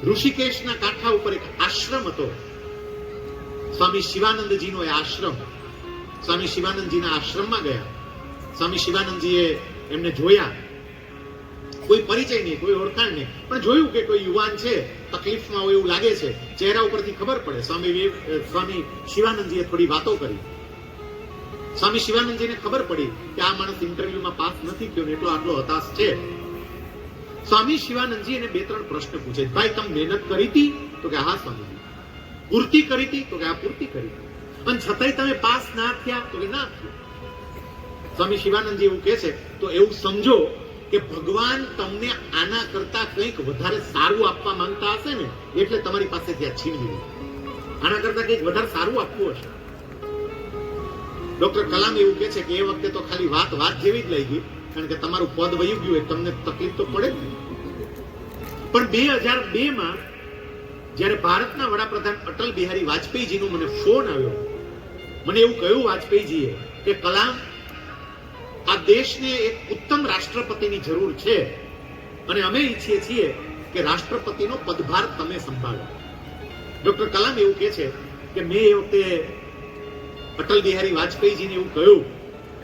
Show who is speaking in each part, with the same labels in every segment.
Speaker 1: ઋષિકેશના કાંઠા ઉપર એક આશ્રમ હતો, સ્વામી શિવાનંદજીનો એ આશ્રમ. સ્વામી શિવાનંદજીના આશ્રમમાં ગયા. સ્વામી શિવાનંદજીએ એમને જોયા. કોઈ પરિચય નહીં, કોઈ ઓળખાણ નહીં, પણ જોયું કે કોઈ યુવાન છે, તકલીફમાં હોય એવું લાગે છે. ચહેરા ઉપરથી ખબર પડે. સ્વામી શિવાનંદજીએ થોડી વાતો કરી. સ્વામી શિવાનંદજીને ખબર પડી કે આ માણસ ઇન્ટરવ્યુમાં પાસ નથી થયો ને એટલો આટલો હતાશ છે. સ્વામી શિવાનંદજી એને 2-3 પ્રશ્ન પૂછે. ભાઈ, તમે મહેનત કરી હતી? તો કે હા સ્વામીજી. પૂર્તિ કરી હતી? તો કે આ પૂર્તિ કરી. અને છતાંય તમે પાસ ના થયા? તો કે ના થયા. સ્વામી શિવાનંદજી એવું કહે છે, તો એવું સમજો કે ભગવાન તમને આના કરતા કંઈક વધારે સારું આપવા માંગતા હશે ને, એટલે તમારી પાસેથી આ છીનવી લીધું. આના કરતા કંઈક વધારે સારું આપવું હશે. ડોક્ટર કલામ એવું કહે છે કે એ વખતે તો ખાલી વાત જેવી જ લઈ ગઈ, કારણ કે તમારું પદ વયું ગયું એટલે તમને તકલીફ તો પડે જ. પણ 2002માં જ્યારે ભારતના વડાપ્રધાન અટલ બિહારી વાજપેયીજીનો મને ફોન આવ્યો, મને એવું કહ્યું વાજપેયીજીએ કે કલામ, આ દેશને એક ઉત્તમ રાષ્ટ્રપતિની જરૂર છે અને અમે ઈચ્છીએ છીએ કે રાષ્ટ્રપતિનો પદભાર તમે સંભાળો. ડોક્ટર કલામ એવું કહે છે કે મેં એ વખતે અટલ બિહારી વાજપેયીજીને એવું કહ્યું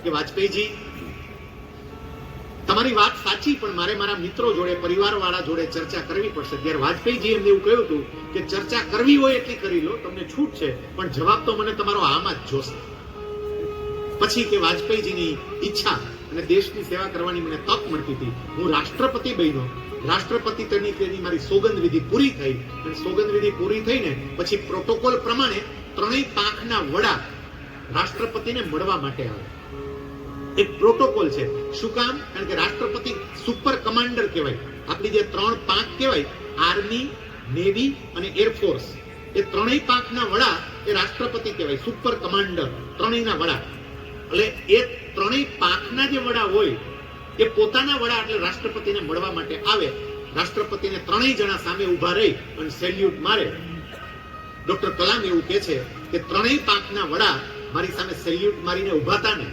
Speaker 1: કે વાજપેયીજી, તમારી વાત સાચી, પણ મારે મારા મિત્રો જોડે, પરિવારવાળા જોડે ચર્ચા કરવી પડશે. ત્યારે વાજપેયીજી એમને એવું કહ્યું હતું કે ચર્ચા કરવી હોય એટલી કરી લો, તમને છૂટ છે, પણ જવાબ તો મને તમારો આમાં જ જોશે. પછી કે વાજપેયીજીની ઈચ્છા અને દેશની સેવા કરવાની મને તક મળતી હતી. હું રાષ્ટ્રપતિ બન્યો. રાષ્ટ્રપતિ તરીકેની મારી સોગંદ વિધિ પૂરી થઈ અને સોગંદ વિધિ પૂરી થઈને પછી પ્રોટોકોલ પ્રમાણે 3 પાંખના વડા રાષ્ટ્રપતિને મળવા માટે આવે. એક પ્રોટોકોલ છે. શું કામ? કારણ કે રાષ્ટ્રપતિ સુપર કમાન્ડર કહેવાય. આપણી જે 3 પાંખ કહેવાય, આર્મી, નેવી અને એરફોર્સ, એ 3 પાંખના વડા એ રાષ્ટ્રપતિ કહેવાય, સુપર કમાન્ડર, 3ના વડા. એટલે એ 3 પાંખના જે વડા હોય એ પોતાના વડા એટલે રાષ્ટ્રપતિને મળવા માટે આવે. રાષ્ટ્રપતિને 3 જણા સામે ઉભા રહી અને સેલ્યુટ મારે. ડોક્ટર કલામ એવું કહે છે કે 3 પાંખના વડા મારી સામે સેલ્યુટ મારીને ઉભા હતા ને,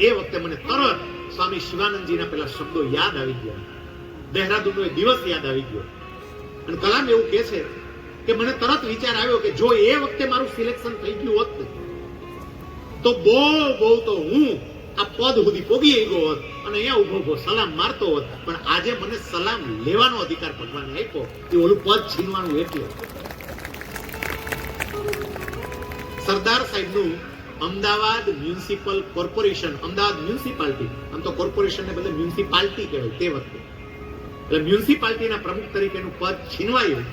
Speaker 1: એ વખતે મને તરત સ્વામી શિવાનંદજીના પેલા શબ્દો યાદ આવી ગયા. દહેરાદૂનનો એ દિવસ યાદ આવી ગયો. અને કલામ એવું કહે છે કે મને તરત વિચાર આવ્યો કે જો એ વખતે મારું સિલેક્શન થઈ ગયું હોત તો બહુ તો હું આ પદ સુધી પોગી ગયો હોત અને અહીંયા ઉભો સલામ મારતો હોત. પણ આજે મને સલામ લેવાનો અધિકાર ભગવાને આપ્યો, એ ઓલું પદ છીનવાનું એટલે. સરદાર સાહેબનું Ahmedabad municipal corporation, Ahmedabad municipality, આમ તો કોર્પોરેશનને બદલે મ્યુનિસિપાલિટી કહેવાય તે વખતે, એટલે મ્યુનિસિપાલિટીના પ્રમુખ તરીકેનું પદ છીનવાયું.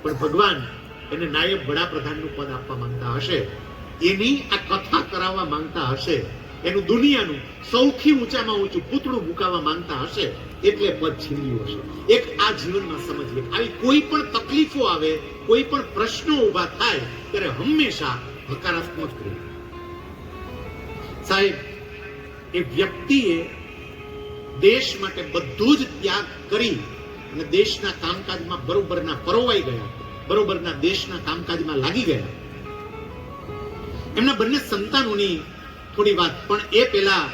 Speaker 1: પણ ભગવાન એને નાયબ વડાપ્રધાનનું પદ આપવા માંગતા હશે, એની આ કથા કરાવવા માંગતા હશે, એનું દુનિયાનું સૌથી ઊંચામાં ઊંચું પૂતળું મુકાવવા માંગતા હશે, એટલે પદ છીનવ્યું હશે. એક આ જીવનમાં સમજીએ, આવી કોઈ પણ તકલીફો આવે, કોઈ પણ પ્રશ્નો ઉભા થાય ત્યારે હંમેશા હકારાત્મક રહે. સાહેબ, એ વ્યક્તિએ દેશ માટે બધું જ ત્યાગ કરી અને દેશના કામકાજમાં બરોબરના પરોવાઈ ગયા, બરોબરના દેશના કામકાજમાં લાગી ગયા. એમના બંને સંતાનોની થોડી વાત, પણ એ પહેલા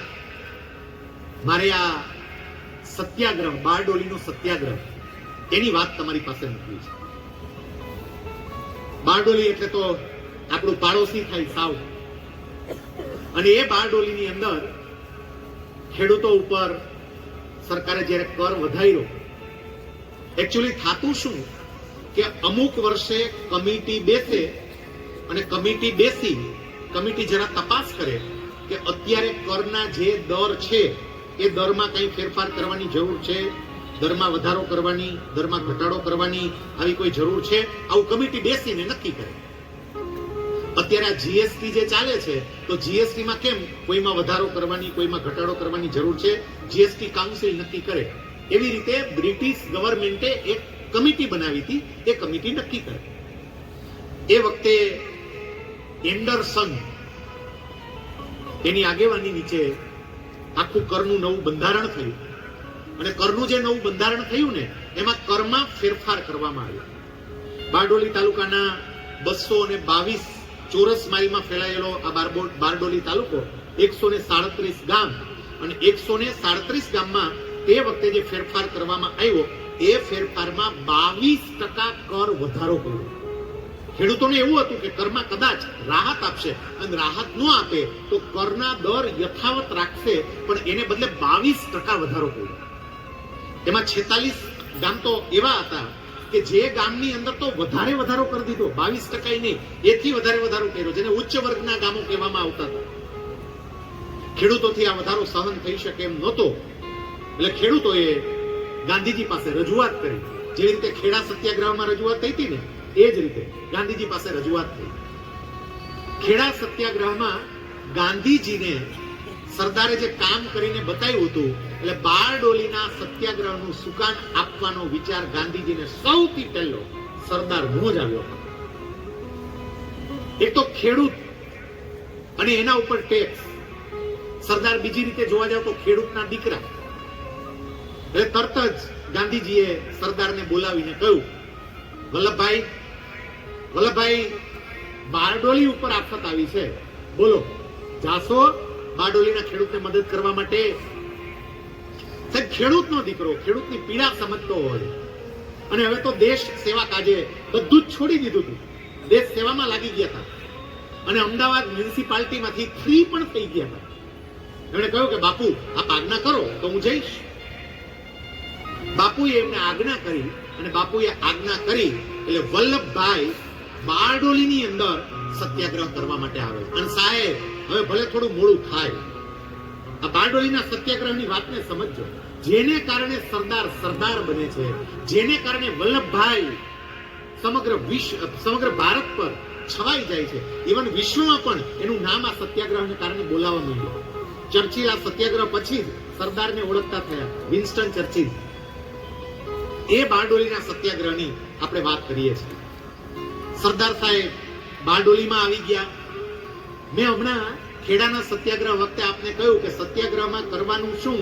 Speaker 1: મારે આ સત્યાગ્રહ, બારડોલીનો સત્યાગ્રહ, એની વાત તમારી પાસે મૂકવી છે. બારડોલી એટલે તો આપણું પાડોશી થાય સાવ. અને એ બારડોલીની અંદર ખેડૂતો ઉપર સરકારે જ્યારે કર વધાર્યો, એકચ્યુઅલી થાતું શું કે અમુક વર્ષે કમિટી બેસે અને કમિટી બેસી, કમિટી જરા તપાસ કરે કે અત્યારે કરના જે દર છે એ દરમાં કઈ ફેરફાર કરવાની જરૂર છે, દરમાં વધારો કરવાની, દરમાં ઘટાડો કરવાની આવી કોઈ જરૂર છે, આવું કમિટી બેસીને નક્કી કરે. અત્યારે આ જીએસટી જે ચાલે છે, તો જીએસટી માં કેમ કોઈમાં વધારો કરવાની, કોઈમાં ઘટાડો કરવાની જરૂર છે, જીએસટી કાઉન્સિલ નક્કી કરે. એવી રીતે બ્રિટિશ ગવર્મેન્ટે એક કમિટી બનાવી હતી, એ કમિટી નક્કી કરે. એ વખતે એન્ડરસન એની આગેવાની નીચે આખું કરનું નવું બંધારણ થયું. અને કરનું જે નવું બંધારણ થયું ને, એમાં કરમાં ફેરફાર કરવામાં આવ્યો. બારડોલી તાલુકાના 222 ચોરસ માઇલમાં ફેલાયેલો આ બારડોલી તાલુકો, 137 ગામ, અને 137 ગામમાં તે વખતે જે ફેરફાર કરવામાં આવ્યો એ ફેરફારમાં 22% કર વધારો કર્યો. ખેડૂતોને એવું હતું કે કરમાં કદાચ રાહત આપશે અને રાહત ન આપે તો કરના દર યથાવત રાખશે, પણ એને બદલે 22% વધારો કર્યો. એમાં 46 ગામ તો એવા હતા કે જે ગામની અંદર તો વધારો કરી દીધો, 22% નહીં, એથી વધારો કર્યો, જેને ઉચ્ચ વર્ગના ગામો કહેવામાં આવતા હતા. ખેડૂતોથી આ વધારો સહન થઈ શકે એમ નહોતો, એટલે ખેડૂતોએ ગાંધીજી પાસે રજૂઆત કરી. જે રીતે ખેડા સત્યાગ્રહમાં રજૂઆત થઈ હતી ને, એ જ રીતે ગાંધીજી પાસે રજૂઆત થઈ. ખેડા સત્યાગ્રહમાં ગાંધીજીને સરદારે જે કામ કરીને બતાવ્યું હતું, એટલે બારડોલીના સત્યાગ્રહનું સુકાન આપવાનો વિચાર ગાંધીજીને સૌથી પહેલો સરદારનો જ આવ્યો. એક તો ખેડૂત અને એના ઉપર ટેક્સ. સરદાર બીજી રીતે જોવા જાવ તો ખેડૂતના દીકરા. એટલે તરત જ ગાંધીજીએ સરદારને બોલાવીને કહ્યું, વલ્લભભાઈ, બારડોલી ઉપર આફત આવી છે, બોલો જાશો બારડોલીના ખેડૂતને મદદ કરવા માટે? સાહેબ, ખેડૂતનો દીકરો ખેડૂતની પીડા સમજતો હોય, અને હવે તો દેશ સેવા કાજે બધું જ છોડી દીધું હતું, દેશ સેવામાં લાગી ગયા હતા, અને અમદાવાદ મ્યુનિસિપાલિટીમાંથી ફ્રી પણ થઈ ગયા હતા. એમણે કહ્યું કે બાપુ આપ આજ્ઞા કરો તો હું જઈશ. બાપુએ એમને આજ્ઞા કરી, અને બાપુએ આજ્ઞા કરી એટલે વલ્લભભાઈ બારડોલીની અંદર સત્યાગ્રહ કરવા માટે આવે. અને સાહેબ, હવે ભલે થોડું મોડું થાય, આ બારડોલીના સત્યાગ્રહની વાતને સમજો. જેને કારણે સરદાર બને છે, જેને કારણે વલ્લભભાઈ સમગ્ર ભારત પર છવાઈ જાય છે, ઇવન વિશ્વમાં પણ એનું નામ આ સત્યાગ્રહને કારણે બોલાવવા માંડ્યું. ચર્ચિલ આ સત્યાગ્રહ પછી સરદારને ઓળખતા થયા, વિન્સ્ટન ચર્ચિલ. એ બારડોલીના સત્યાગ્રહની આપણે વાત કરીએ છીએ. સરદાર સાહેબ બારડોલીમાં આવી ગયા. મેં હમણાં ખેડાના સત્યાગ્રહ વખતે આપને કહ્યું કે સત્યાગ્રહમાં કરવાનું શું?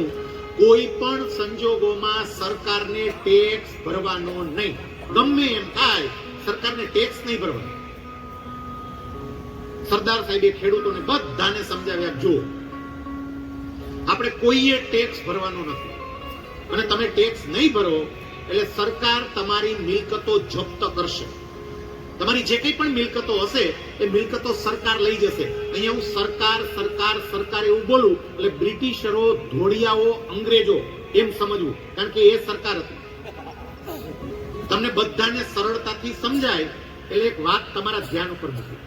Speaker 1: કોઈ પણ સંજોગોમાં સરકારને ટેક્સ ભરવાનો નહીં. ગમે એમ થાય, સરકારને ટેક્સ નહીં ભરવાનો. સરદાર સાહેબે ખેડૂતોને બધાને સમજાવ્યા, જો આપણે કોઈએ ટેક્સ ભરવાનો નથી, અને તમે ટેક્સ નહીં ભરો એટલે સરકાર તમારી મિલકતો જપ્ત કરશે. તમારી જે કંઈ પણ મિલકતો હશે એ મિલકતો સરકાર લઈ જશે. અહીંયા હું સરકાર એવું બોલું એટલે બ્રિટિશરો, ધોળિયાઓ, અંગ્રેજો એમ સમજવું, કારણ કે એ સરકાર હતી. તમને બધાને સરળતાથી સમજાય એટલે એક વાત તમારા ધ્યાન ઉપર મૂકું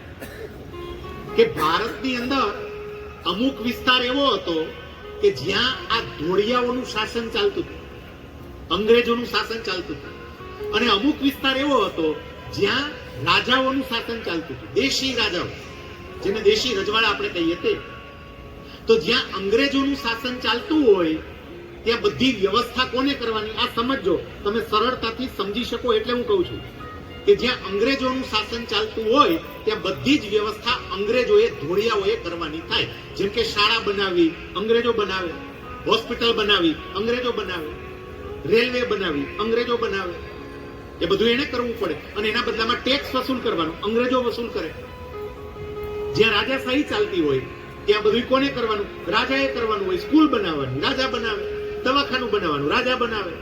Speaker 1: કે ભારતની અંદર અમુક વિસ્તાર એવો હતો કે જ્યાં આ ધોળિયાઓનું શાસન ચાલતું હતું, અંગ્રેજોનું શાસન ચાલતું હતું, અને અમુક વિસ્તાર એવો હતો જ્યાં રાજાઓનું શાસન ચાલતું હતું, દેશી રાજાઓ, જેને દેશી રજવાડા આપણે કહીએ તે. તો જ્યાં અંગ્રેજોનું શાસન ચાલતું હોય ત્યાં બધી વ્યવસ્થા કોને કરવાની? આ સમજો, તમે સરળતાથી સમજી શકો એટલે હું કહું છું કે જ્યાં અંગ્રેજોનું શાસન ચાલતું હોય ત્યાં બધી જ વ્યવસ્થા અંગ્રેજોએ, ધોળિયાઓએ કરવાની થાય. જેમ કે શાળા બનાવી અંગ્રેજો બનાવે, હોસ્પિટલ બનાવી અંગ્રેજો બનાવે, રેલવે બનાવી અંગ્રેજો બનાવે. એ બધું એને કરવું પડે, અને એના બદલામાં ટેક્સ વસૂલ કરવાનું અંગ્રેજો વસૂલ કરે. જ્યાં રાજાશાહી ચાલતી હોય ત્યાં બધું કોને કરવાનું? રાજાએ કરવાનું હોય. સ્કૂલ બનાવવાની રાજા બનાવે, દવાખાનું બનાવવાનું રાજા બનાવે,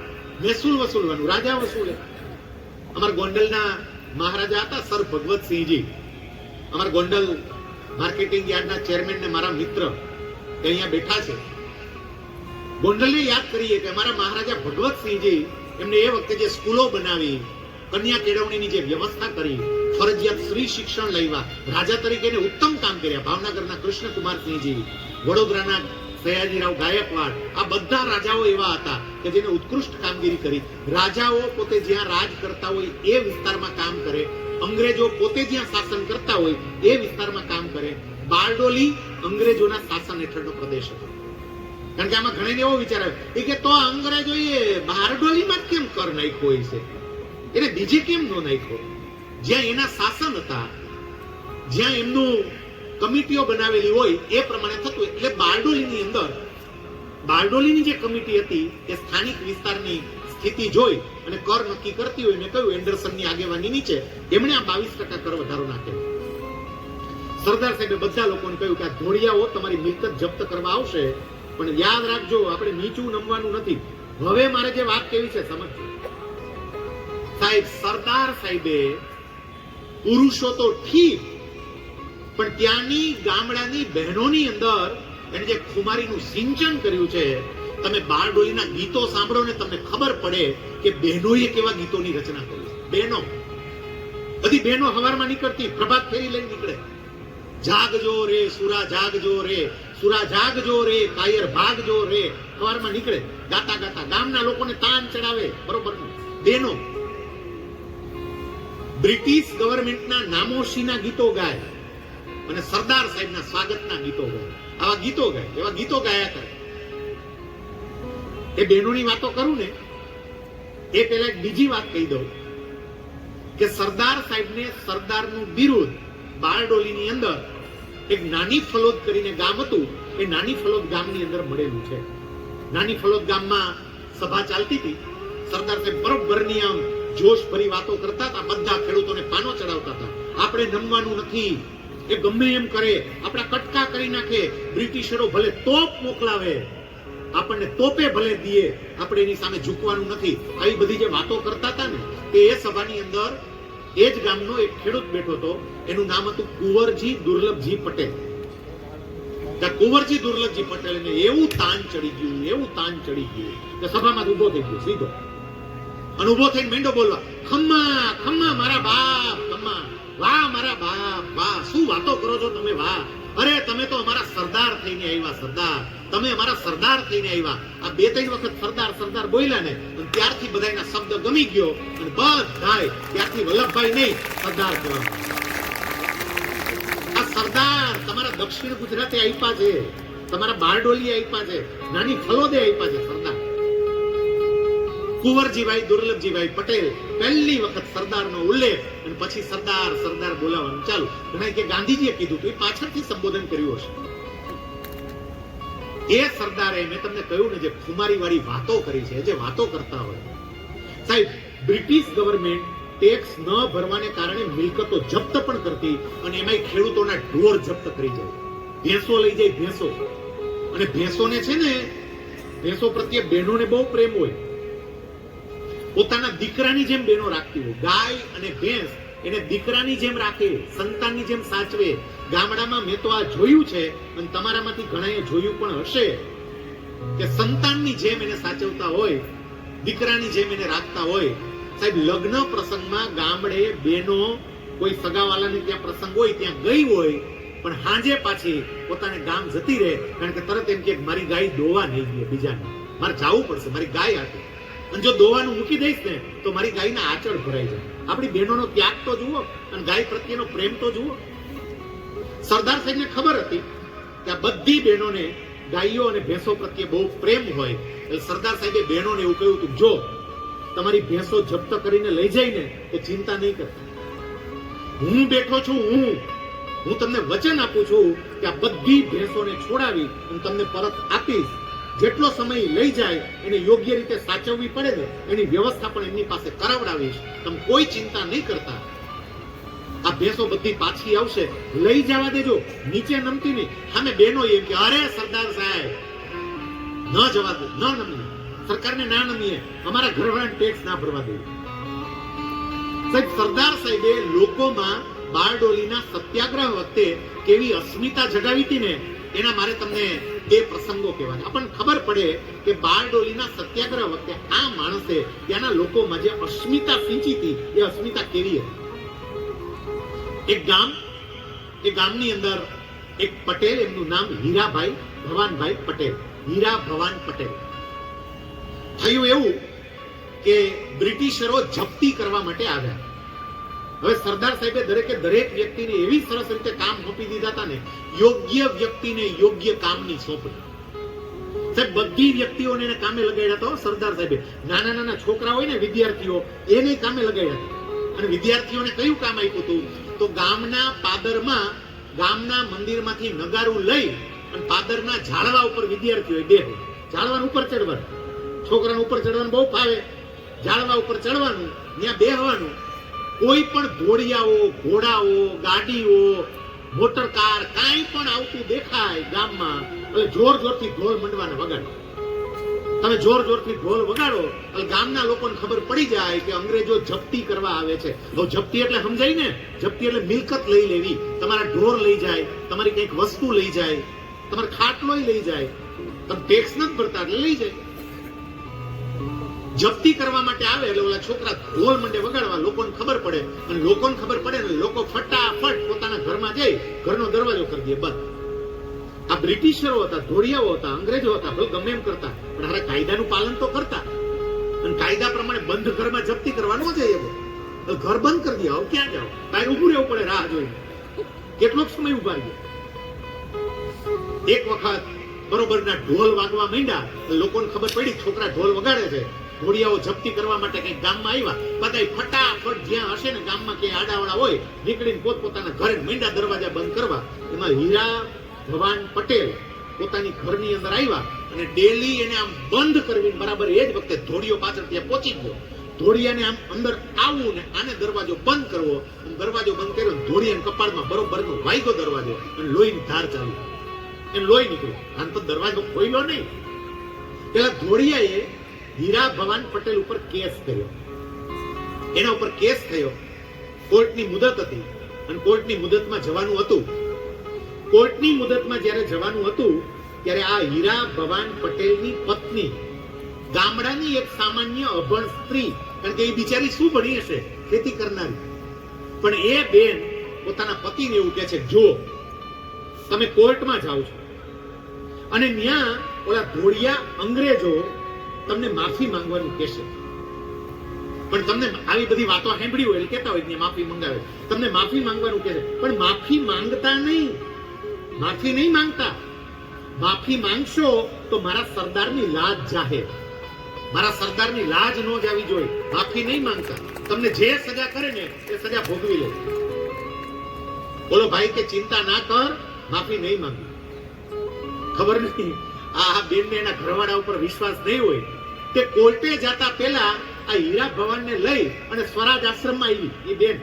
Speaker 1: મહેસૂલ વસૂલવાનું રાજા વસૂલે. અમારા ગોંડલના મહારાજા હતા સર ભગવતસિંહજી. અમારા ગોંડલ માર્કેટિંગ યાર્ડના ચેરમેન ને મારા મિત્ર અહીંયા બેઠા છે. ગોંડલને યાદ કરીએ કે અમારા મહારાજા ભગવતસિંહજી, એમને એ વખતે જે સ્કૂલો બનાવી, કન્યા કેળવણીની જે વ્યવસ્થા કરી, ફરજિયાત સ્ત્રી શિક્ષણ લાવ્યા, રાજા તરીકે ઉત્તમ કામ કર્યા. ભાવનગરના કૃષ્ણકુમારસિંહજી, વડોદરાના સયાજીરાવ ગાયકવાડ, આ બધા રાજાઓ એવા હતા કે જેને ઉત્કૃષ્ટ કામગીરી કરી. રાજાઓ પોતે જ્યાં રાજ કરતા હોય એ વિસ્તારમાં કામ કરે, અંગ્રેજો પોતે જ્યાં શાસન કરતા હોય એ વિસ્તારમાં કામ કરે. બારડોલી અંગ્રેજોના શાસન હેઠળનો પ્રદેશ હતો. કારણ કે આમાં ઘણા એવો વિચાર આવ્યો કે તો અંગ્રેજોએ બારડોલીમાં કેમ કર નાખ્યો હોય છે, એને બીજે કેમ નો નાખ્યો? જ્યાં એના શાસન હતા, જ્યાં એમનું કમિટીઓ બનાવેલી હોય એ પ્રમાણે થતું. એટલે બારડોલીની અંદર બારડોલીની જે કમિટી હતી એ સ્થાનિક વિસ્તારની સ્થિતિ જોઈ અને કર નક્કી કરતી હોય. મેં કહ્યું એન્ડરસનની આગેવાની નીચે એમણે આ 22% કર વધારો નાખ્યો. સરદાર સાહેબે બધા લોકોને કહ્યું કે આ ધોળિયાઓ તમારી મિલકત જપ્ત કરવા આવશે, પણ યાદ રાખજો આપણે નીચું નમવાનું નથી. હવે મારે જે વાત કેવી છે સમજજો સાહેબ. સરદાર સાહેબે પુરુષો તો ઠીક, પણ ત્યાંની ગામડાની બહેનોની અંદર એને જે ખુમારીનું સિંચન કર્યું છે. તમે બારડોલીના ગીતો સાંભળો ને તમને ખબર પડે કે બહેનોએ કેવા ગીતોની રચના કરી. બહેનો બધી બહેનો હવારમાં નીકળતી, પ્રભાત ફેરી લઈને નીકળે. જાગજો રે સુરા જાગજો રે, સુરા જાગજો રે કાયર ભાગજો રે, હવારમાં નીકળે ગાતા ગાતા, ગામના લોકોને તાન ચડાવે. બરોબર બહેનો બ્રિટિશ ગવર્મેન્ટના નામોશીના ગીતો ગાય અને સરદાર સાહેબના સ્વાગતના ગીતો ગાય. આવા ગીતો ગાય, એવા ગીતો ગાયા કરે. એ બહેનોની વાતો કરું ને એ પહેલા એક બીજી વાત કહી દઉં કે સરદાર સાહેબને સરદારનું બિરુદ બારડોલીની અંદર એક નાની ફલોદ કરીને ગામ હતું, એ નાની ફલોદ ગામની અંદર મળેલું છે. નાની ફલોદ ગામમાં સભા ચાલતી હતી. સરદાર સાહેબ બરોબરની આમ જોશ ભરી વાતો કરતા હતા. બધા ખેડૂતોને પાનો ચડાવતા હતા. આપણે નમવાનું નથી, એ ગમે એમ કરે, આપણા કટકા કરી નાખે, બ્રિટિશરો ભલે તોપ મોકલાવે, આપણને તોપે ભલે દીએ, આપણે એની સામે ઝૂકવાનું નથી. આવી બધી જે વાતો કરતા હતા ને તે એ સભાની અંદર એ જ ગામનો એક ખેડૂત બેઠો હતો. એનું નામ હતું કુંવરજી દુર્લભજી પટેલ. કુંવરજી દુર્લભજી પટેલ ને એવું તાન ચડી ગયું, એવું તાન ચડી ગયું કે સભામાં ઉભો થઈ ગયો સીધો અને ઉભો થઈને મેંડો બોલવા, ખમ્મા ખમ્મા મારા બાપ, ખમ્મા વાહ મારા બાપ, વાહ શું વાતો કરો છો તમે, વાહ અરે તમે તો અમારા સરદાર થઈને આવ્યા, સરદાર તમે અમારા સરદાર થઈને આવ્યા. આ બે ત્રણ વખત સરદાર સરદાર બોલ્યા ને ત્યારથી બધાના શબ્દ ગમી ગયો અને બધાય ત્યારથી વલ્લભભાઈ નહીં સરદાર કહેવા. આ સરદાર તમારા દક્ષિણ ગુજરાતે આપ્યા છે, તમારા બારડોલી આપ્યા છે, નાની ફલોદે આપ્યા છે સરદાર. કુંવરજીભાઈ દુર્લભજીભાઈ પટેલ પહેલી વખત સરદારનો ઉલ્લેખ અને પછી સરદાર સરદાર બોલાવવાનું ચાલુ. ઘણા કે ગાંધીજીએ કીધું તો એ પાછળથી સંબોધન કર્યું હશે. એ સરદારે મેં તમને કહ્યું ને જે ખુમારી વાળી વાતો કરી છે, જે વાતો કરતા હોય સાહેબ, બ્રિટિશ ગવર્મેન્ટ ટેક્સ ન ભરવાને કારણે મિલકતો જપ્ત પણ કરતી અને એમાંય ખેડૂતોના ઢોર જપ્ત કરી જાય, ભેંસો લઈ જાય, ભેંસો. અને ભેંસોને છે ને, ભેંસો પ્રત્યે બહેનોને બહુ પ્રેમ હોય, પોતાના દીકરાની જેમ બહેનો રાખતી હોય. ગાય અને ભેંસ એને દીકરાની જેમ રાખે, સંતાનની જેમ સાચવે. ગામડામાં મેં તો આ જોયું છે અને તમારામાંથી ઘણાએ જોયું પણ હશે કે સંતાનની જેમ એને સાચવતા હોય, દીકરાની જેમ એને રાખતા હોય. સાહેબ લગ્ન પ્રસંગમાં ગામડે બહેનો કોઈ સગાવાલાને ત્યાં પ્રસંગ હોય ત્યાં ગઈ હોય પણ હાંજે પાછી પોતાને ગામ જતી રહે, કારણ કે તરત એમ કે મારી ગાય દોવા નહીં ગઈ, બીજાને મારે જવું પડશે, મારી ગાય આપી. અને જો દોવાનું મૂકી દઈશ ને તો મારી ગાયના આચળ ભરાઈ જાય. આપણી બહેનોનો ત્યાગ તો જુઓ અને ગાય પ્રત્યેનો પ્રેમ તો જુઓ. સરદાર સાહેબને ખબર હતી કે આ બધી બહેનોને ગાયો અને ભેંસો પ્રત્યે બહુ પ્રેમ હોય, એટલે સરદાર સાહેબે બહેનોને એવું કહ્યું હતું, જો તમારી ભેંસો જપ્ત કરીને લઈ જાય ને તો ચિંતા નહીં કરતા, હું બેઠો છું, હું તમને વચન આપું છું કે આ બધી ભેંસોને છોડાવી અને તમને પરત આપીશ. જેટલો સમય લઈ જાય એને યોગ્ય રીતે સાચવવી પડે ને એની વ્યવસ્થા પણ એમની પાસે કરાવડાવીશ, તમે કોઈ ચિંતા નહીં કરતા. આ ભેંસો બધી પાછી આવશે, લઈ જવા દેજો, નીચે નમતી નહીં. સામે બહેનો એમ કે અરે સરદાર સાહેબ ન જવા દે, ન નમીએ, સરકારને ના નમીએ, અમારા ઘરવાળાને ટેક્સ ના ભરવા દે. સાહેબ સરદાર સાહેબે લોકોમાં બારડોલીના સત્યાગ્રહ વખતે કેવી અસ્મિતા જગાવી હતી ને એના મારે તમને બે પ્રસંગો કહેવાય. આપણને ખબર પડે કે બારડોલીના સત્યાગ્રહ વખતે આ માણસે ત્યાંના લોકોમાં જે અસ્મિતા સિંચી હતી એ અસ્મિતા કેવી હતી. એ ગામની અંદર એક પટેલ, એમનું નામ હીરાભાઈ ભવાનભાઈ પટેલ, હીરા ભવાન પટેલ. થયું એવું કે બ્રિટિશરો જપ્તી કરવા માટે આવ્યા. હવે સરદાર સાહેબે દરેક વ્યક્તિને એવી સરસ રીતે કામ સોંપી દીધા હતા ને, યોગ્ય વ્યક્તિને યોગ્ય કામની સોંપણી. સાહેબ બધી વ્યક્તિઓને એને કામે લગાડ્યા હતા સરદાર સાહેબે. નાના નાના છોકરા હોય ને વિદ્યાર્થીઓ, એને કામે લગાડ્યા હતા. અને વિદ્યાર્થીઓને કયું કામ આપ્યું હતું તો ગામના પાદરમાં, ગામના મંદિરમાંથી નગારું લઈ અને પાદરના ઝાડવા ઉપર વિદ્યાર્થીઓએ બેહવું. ઝાડવા ઉપર ચડવાનું, છોકરાને ઉપર ચડવાનું બહુ ફાવે, ઝાડવા ઉપર ચડવાનું, ત્યાં બેહવાનું. કોઈ પણ ઘોડિયાઓ, ઘોડાઓ, ગાડીઓ, મોટર કાર કાંઈ પણ આવતું દેખાય ગામમાં એટલે જોર જોરથી ઢોલ મંડવાના વગાડે. તમે જોર જોરથી ઢોલ વગાડો એટલે ગામના લોકોને ખબર પડી જાય કે અંગ્રેજો જપ્તી કરવા આવે છે. હવે જપ્તી એટલે સમજાય ને, જપ્તી એટલે મિલકત લઈ લેવી, તમારા ઢોર લઈ જાય, તમારી કંઈક વસ્તુ લઈ જાય, તમારો ખાટલો લઈ જાય, તમે ટેક્સ નથી ભરતા એટલે લઈ જાય. જપ્તી કરવા માટે આવે એટલે ઓલા છોકરા ઢોલ મંડે વગાડવા, લોકોને ખબર પડે, અને લોકોને ખબર પડે ને લોકો ફટાફટ પોતાના ઘરમાં જઈ ઘરનો દરવાજો કરી દે બંધ. આ બ્રિટિશરો હતા, ધોળિયાઓ હતા, અંગ્રેજો હતા, ભલે ગમે એમ કરતા, પણ હવે કાયદાનું પાલન તો કરતા. અને કાયદા પ્રમાણે બંધ ઘરમાં જપ્તી કરવા ન જઈએ, ઘર બંધ કરી દે. હવે ક્યાં જાઓ? તારે ઉભું રહેવું પડે રાહ જોઈને. કેટલોક સમય ઉભા રહીએ. એક વખત બરોબરના ઢોલ વાગવા માંડ્યા, લોકોને ખબર પડી છોકરા ઢોલ વગાડે છે, ધોળિયાઓ જપ્તી કરવા માટે કઈક ગામમાં આવ્યા. બધા ફટાફટ જ્યાં હશે ને ગામમાં ક્યાંય આડાવાળા હોય નીકળીને પોતપોતાના ઘરે મીંડા દરવાજા બંધ કરવા. એમાં હીરા ભવાન પટેલ પોતાની ઘરની અંદર આવ્યા અને ડેલી એને આમ બંધ કરવી. બરાબર એ જ વખતે ધોળિયો પાછળ ત્યાં પહોંચી ગયો. ધોળિયાને આમ અંદર આવવું ને આને દરવાજો બંધ કરવો, અને દરવાજો બંધ કર્યો, ધોળિયાના કપાળમાં બરોબરનો વાગ્યો દરવાજો અને લોહીની ધાર ચાલુ, એને લોહી નીકળ્યું. આમ તો દરવાજો ખોલ્યો નહીં. પેલા ધોળિયાએ હીરા ભવાન પટેલ ઉપર કેસ કર્યો. એના ઉપર કેસ થયો. કોર્ટની મુદત હતી અને કોર્ટની મુદતમાં જવાનું હતું. કોર્ટની મુદતમાં જ્યારે જવાનું હતું ત્યારે આ હીરા ભવાન પટેલની પત્ની, ગામડાની એક સામાન્ય અભણ સ્ત્રી, કારણ કે એ બિચારી શું ભણી હશે, ખેતી કરનારી, પણ એ બેન પોતાના પતિને એવું કહે છે, જો તમે કોર્ટમાં જાઓ છો અને ત્યાં ઓલા ધોળિયા અંગ્રેજો તમને માફી માંગવાનું કહેશે, પણ તમને આવી બધી વાતો સાંભળી હોય એટલે કહેતા હોય કે માફી મંગાવે, તમને માફી માંગવાનું કહેશે, પણ માફી માંગતા નહીં, માફી નહીં માંગતા. માફી માંગશો તો મારા સરદારની લાજ જાહેર, મારા સરદારની લાજ ન જાવી જોઈએ. માફી નહીં માંગતા. તમને જે સજા કરે ને એ સજા ભોગવી લો. બોલો ભાઈ કે ચિંતા ના કર, માફી નહીં માંગી. ખબર નહીં આ બેનને એના ઘરવાળા ઉપર વિશ્વાસ નહીં હોય તે કોર્ટે જતા પહેલા આ હીરા ભવાનને લઈ અને સ્વરાજ આશ્રમમાં આવી. એ બેન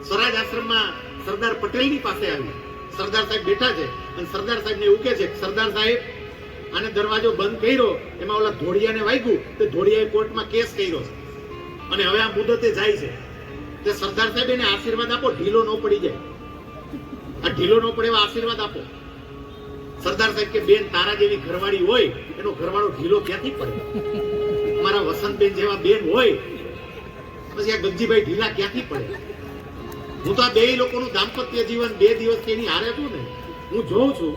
Speaker 1: સ્વરાજ આશ્રમમાં સરદાર પટેલની પાસે આવી. સરદાર સાહેબ બેઠા છે અને સરદાર સાહેબને એવું કહે છે, સરદાર સાહેબ આને દરવાજો બંધ કર્યો, એમાં ઓલા ધોળિયાને વાગ્યું, તે ધોળિયાએ કોર્ટમાં કેસ કર્યો છે અને હવે આ મુદતે જાય છે. તે સરદાર સાહેબ એને આશીર્વાદ આપો, ઢીલો ન પડી જાય, આ ઢીલો ન પડે એવા આશીર્વાદ આપો. સરદાર સાહેબ કે બેન તારા જેવી ઘરવાળી હોય એનો ઘરવાળો ઢીલો ક્યાંથી પડે? મારા વસંતબેન જેવા બેન હોય પછી આ ગંજીભાઈ ઢીલા ક્યાંથી પડે? હું તો આ બે લોકોનું દાંપત્ય જીવન 2 દિવસ એની હારે છું ને, હું જોઉં છું.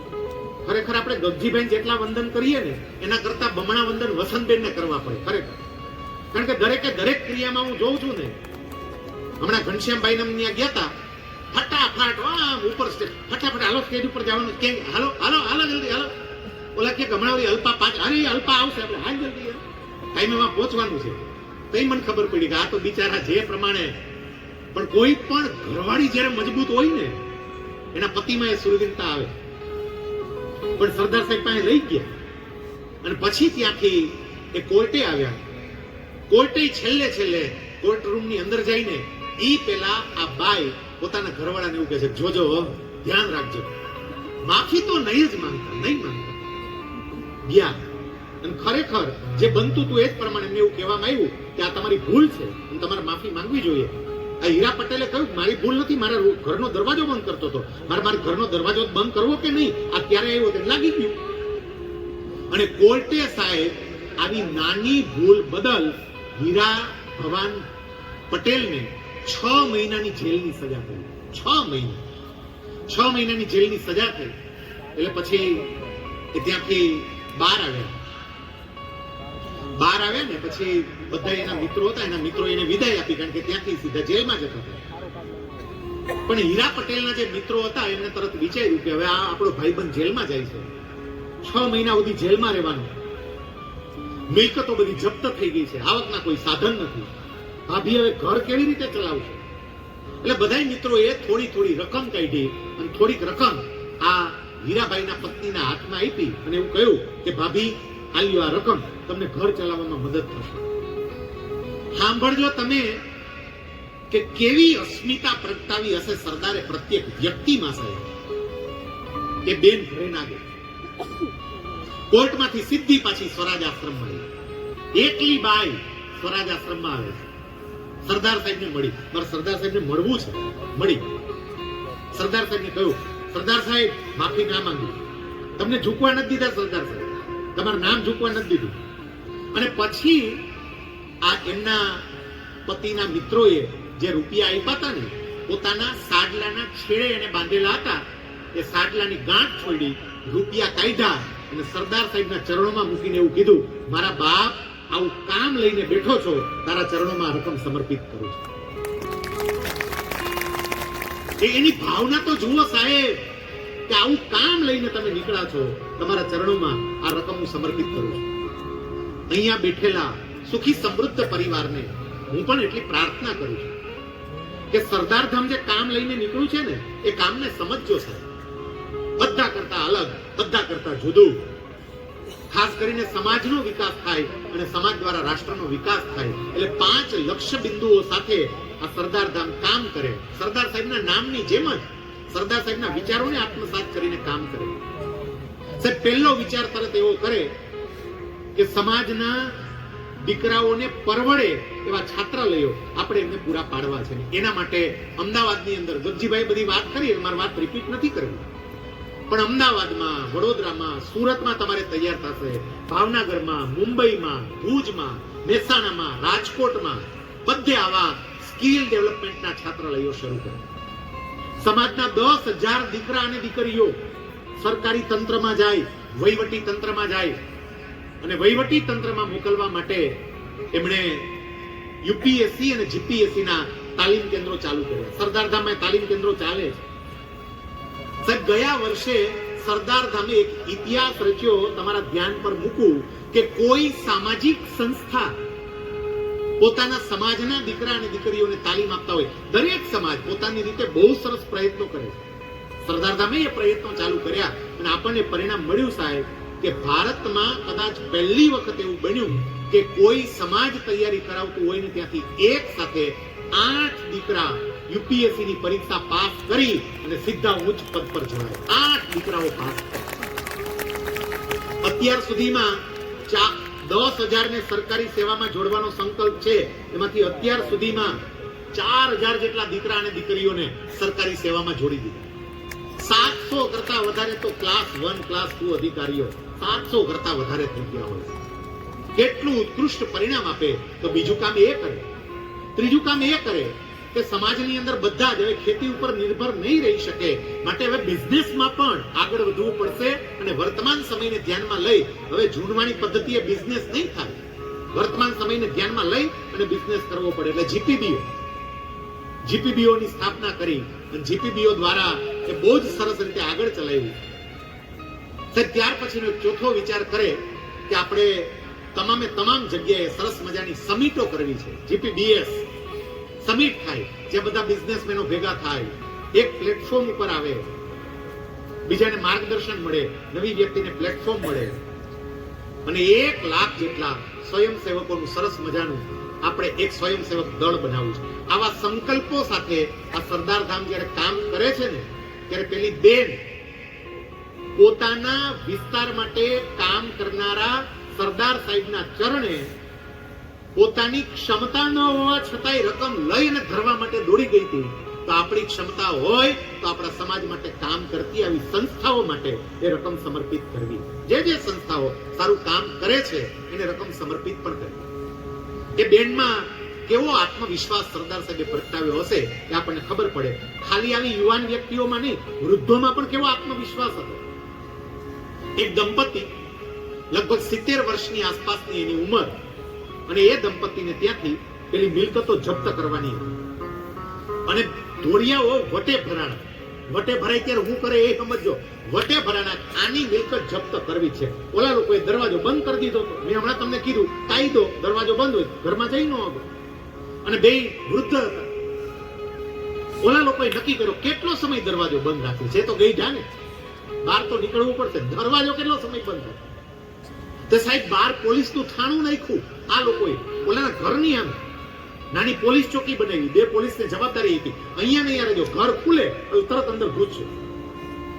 Speaker 1: ખરેખર આપણે ગગજીભાઈ જેટલા વંદન કરીએ ને એના કરતા બમણા વંદન વસંતબેન ને કરવા પડે ખરેખર. કારણ કે દરેક ક્રિયામાં હું જોઉં છું ને. હમણાં ઘનશ્યામભાઈ ને ત્યાં ગયા હતા, ફટાફટ આમ ઉપર ફટાફટ હાલો સ્ટેજ ઉપર જવાનું, કે હાલો હાલો હાલો જલ્દી હાલો. ઓલા કે હમણાં ઓલી અલ્પા 5, અરે અલ્પા આવશે, આપણે હાલ જલ્દી ટાઈમેમાં પહોંચવાનું છે. તઈ મને ખબર પડી કે આ તો બિચારા જે પ્રમાણે, પણ કોઈ પણ ઘરવાળી જયારે મજબૂત હોય ને એના પતિમાં એ સુરવીરતા આવે. પણ સરદાર સાહેબ પાસે લઈ ગયા અને પછી ત્યાંથી એ કોર્ટે આવ્યા. કોર્ટે છેલ્લે કોર્ટ રૂમ ની અંદર જઈને ઈ પેલા આ બાઈ પોતાના ઘરવાળાને એવું કહે છે, જોજો ધ્યાન રાખજો, માફી તો નહીં જ માંગતા, નહીં માંગતા. ગયા અને ખરેખર જે બનતું હતું એ જ પ્રમાણે એમને એવું કહેવામાં આવ્યું કે આ તમારી ભૂલ છે અને તમારે માફી માંગવી જોઈએ. આ હીરા પટેલે કહ્યું મારી ભૂલ નથી, મારા ઘરનો દરવાજો બંધ કરતો હતો, મારે ઘરનો દરવાજો બંધ કરવો કે નહીં આ ક્યારે આવ્યો તે લાગી ગયું. અને કોર્ટે સાહેબ આવી નાની ભૂલ બદલ હીરા ભવાન પટેલને 6 મહિનાની જેલની સજા થઈ. 6 મહિનાની જેલની સજા થઈ. એટલે પછી ત્યાંથી બહાર આવ્યા ને પછી બધા એના મિત્રો હતા, એના મિત્રો એને વિદાય આપી, કારણ કે ત્યાંથી સીધા જેલમાં જતા હતા. પણ હીરા પટેલના જે મિત્રો હતા એમને તરત વિચાર્યું કે હવે આ આપણો ભાઈબંધ જેલમાં જાય છે, 6 મહિના સુધી જેલમાં રહેવાનું, મિલકતો બધી જપ્ત થઈ ગઈ છે, આવકના કોઈ સાધન નથી, ભાભી હવે ઘર કેવી રીતે ચલાવશે? એટલે બધા મિત્રોએ થોડી રકમ કાઢી અને થોડીક રકમ આ હીરાભાઈના પત્નીના હાથમાં આપી અને એવું કહ્યું કે ભાભી આલ્યો આ રકમ, તમને ઘર ચલાવવામાં મદદ થશે. સાંભળજો તમે કે કેવી અસ્મિતા પ્રગટાવી હશે સરદારે પ્રત્યેક વ્યક્તિમાં. સાહેબ એ બેન ઘરે ના ગઈ, કોર્ટમાંથી સીધી પાછી સ્વરાજ આશ્રમમાં આવી. એકલી બાઈ સ્વરાજ આશ્રમમાં આવે છે. સરદાર સાહેબને મળી. મારે સરદાર સાહેબને મળવું છે. મળી. સરદાર સાહેબને કહ્યું, સરદાર સાહેબ માફી ના માંગી, તમને ઝૂકવા નથી દીધા સરદાર સાહેબ, તમારું નામ ઝૂકવા નથી દીધું. અને પછી આ એમના પતિના મિત્રોએ જે રૂપિયા આપ્યા હતા ને, પોતાના સાડલાના છેડે એને બાંધેલા હતા, એ સાડલાની ગાંઠ છોડી રૂપિયા કાઢ્યા અને સરદાર સાહેબના ચરણોમાં મૂકીને એવું કીધું, મારા બાપ આવું કામ લઈને બેઠો છો, તારા ચરણોમાં રકમ સમર્પિત કરું છું. એની ભાવના તો જુઓ સાહેબ, કે આવું કામ લઈને તમે નીકળ્યા છો, તમારા ચરણોમાં આ રકમ હું સમર્પિત કરું છું. અહીંયા બેઠેલા સુખી સમૃદ્ધ પરિવારને હું પણ એટલી પ્રાર્થના કરું છું કે સરદારધામ જે કામ લઈને નીકળ્યું છે ને, એ કામને સમજજો સાહેબ. બધા કરતા અલગ, બધા કરતા જુદું. ખાસ કરીને સમાજનો વિકાસ થાય અને સમાજ દ્વારા રાષ્ટ્રનો વિકાસ થાય. એટલે 5 લક્ષ્ય બિંદુઓ સાથે આ સરદારધામ કામ કરે. સરદાર સાહેબના નામની જેમ જ સરદાર સાહેબના વિચારોને આત્મસાત કરીને કામ કરે. સાહેબ પહેલો વિચાર તરત એવો કરે કે સમાજના દીકરાઓને પરવડે એવા છાત્રાલયો આપણે એમને પૂરા પાડવા છે. એના માટે અમદાવાદની અંદર ગગજીભાઈ બધી વાત કરી, મારી વાત રિપીટ નથી કરવી, પણ અમદાવાદમાં, વડોદરામાં, સુરતમાં તમારે તૈયાર થશે, ભાવનગરમાં, મુંબઈમાં, ભુજમાં, મહેસાણામાં, રાજકોટમાં બધે આવા સ્કિલ ડેવલપમેન્ટના છાત્રાલયો શરૂ કરે. સમાજના 10,000 દીકરા અને દીકરીઓ સરકારી તંત્રમાં જાય, વહીવટી તંત્રમાં જાય, અને વહીવટી તંત્રમાં મોકલવા માટે એમણે યુપીએસસી અને જીપીએસસી ના તાલીમ કેન્દ્રો ચાલુ કર્યા. સરદારધામમાં તાલીમ કેન્દ્રો ચાલે છે. સાહેબ ગયા વર્ષે સરદારધામે એક ઇતિહાસ રચ્યો, તમારા ધ્યાન પર મૂકું કે કોઈ સામાજિક સંસ્થા પોતાના સમાજના દીકરા અને દીકરીઓને તાલીમ આપતા હોય, દરેક સમાજ પોતાની રીતે બહુ સરસ પ્રયત્નો કરે છે. સરદારધામે એ પ્રયત્નો ચાલુ કર્યા અને આપણને પરિણામ મળ્યું સાહેબ કે ભારતમાં કદાચ પહેલી વખત એવું બન્યું કે કોઈ સમાજ તૈયારી કરાવતું હોય ને ત્યાંથી એક સાથે 8 દીકરા યુપીએસસી ની પરીક્ષા પાસ કરી અને સીધા ઉચ્ચ પદ પર જોડાયા. 8 દીકરાઓ પાસ. અત્યાર સુધીમાં 10,000 ને સરકારી સેવામાં જોડવાનો સંકલ્પ છે. એમાંથી અત્યાર સુધીમાં 4,000 જેટલા દીકરા અને દીકરીઓને સરકારી સેવામાં જોડી દીધા. 700 કરતા વધારે તો ક્લાસ 1 ક્લાસ 2 અધિકારીઓ 700 કરતા વધારે થઈ ગયા હોય. કેટલું ઉત્કૃષ્ટ પરિણામ આપે. તો બીજું કામ એ કરે. ત્રીજું કામ એ કરે કે સમાજની અંદર બધા જ હવે ખેતી ઉપર નિર્ભર નહીં રહી શકે, માટે હવે બિઝનેસમાં પણ આગળ વધવું પડશે. અને વર્તમાન સમયને ધ્યાનમાં લઈ હવે જૂનવાણી પદ્ધતિએ બિઝનેસ નહીં થાય. વર્તમાન સમયને ધ્યાનમાં લઈ અને બિઝનેસ કરવો પડે. એટલે જીપીબીઓ ની સ્થાપના કરી અને જીપીબીઓ દ્વારા એ બહુ જ સરસ રીતે આગળ ચલાવ્યું. ત્યાર પછીનો ચોથો વિચાર કરે કે આપણે તમામે તમામ જગ્યાએ સરસ મજાની સમિટો કરવી છે. જીપીબીએસ સમિટ થાય, જે બધા બિઝનેસમેનો ભેગા થાય, એક પ્લેટફોર્મ ઉપર આવે, બીજાને માર્ગદર્શન મળે, નવી વ્યક્તિને પ્લેટફોર્મ મળે, અને 1 લાખ જેટલા સ્વયંસેવકોનું સરસ મજાનું આપણે એક સ્વયંસેવક દળ બનાવવું છે. આવા સંકલ્પો સાથે આ સરદારધામ જ્યારે કામ કરે છે ને, ત્યારે પેલી બેન પોતાના વિસ્તાર માટે કામ કરનારા સરદાર સાહેબના ચરણે પોતાની ક્ષમતા ન હોવા છતાંય રકમ લઈ અને ધરવા માટે દોડી ગઈ હતી. તો આપણી ક્ષમતા હોય તો આપણા સમાજ માટે કામ કરતી આવી સંસ્થાઓ માટે એ રકમ સમર્પિત કરવી. જે સંસ્થાઓ સારું કામ કરે છે એને રકમ સમર્પિત પણ કરવી. એ બેનમાં કેવો આત્મવિશ્વાસ સરદાર સાહેબે પ્રગટાવ્યો હશે એ આપણને ખબર પડે. ખાલી આવી યુવાન વ્યક્તિઓમાં નહીં, વૃદ્ધોમાં પણ કેવો આત્મવિશ્વાસ હતો. એક દંપતી લગભગ 70 વર્ષની આસપાસની એની ઉંમર, અને એ દંપતીને ત્યાંથી પેલી મિલકતો જપ્ત કરવાની હતી. અને ધોળિયાઓ વટે ભરાય ત્યારે હું કરે એ સમજો. વટે ભરાણા આની મિલકત જપ્ત કરવી છે. ઓલા લોકોએ દરવાજો બંધ કરી દીધો. મેં હમણાં તમને કીધું કાયદો, દરવાજો બંધ હોય ઘરમાં જઈ ન આવે. અને બે વૃદ્ધ હતા. ઓલા લોકોએ નક્કી કર્યો કેટલો સમય દરવાજો બંધ રાખે છે. તો ગઈ જાને બહાર તો નીકળવું પડશે. દરવાજો કેટલો સમય બંધ રાખે? તો સાહેબ બહાર પોલીસનું થાણું નાખ્યું આ લોકોએ. ઓલાના ઘરની આમ નાની પોલીસ ચોકી બનાવી. 2 પોલીસને જવાબદારી હતી, અહીંયા ને અહીંયા રહેજો, ઘર ખુલે તરત અંદર ઘૂસજો.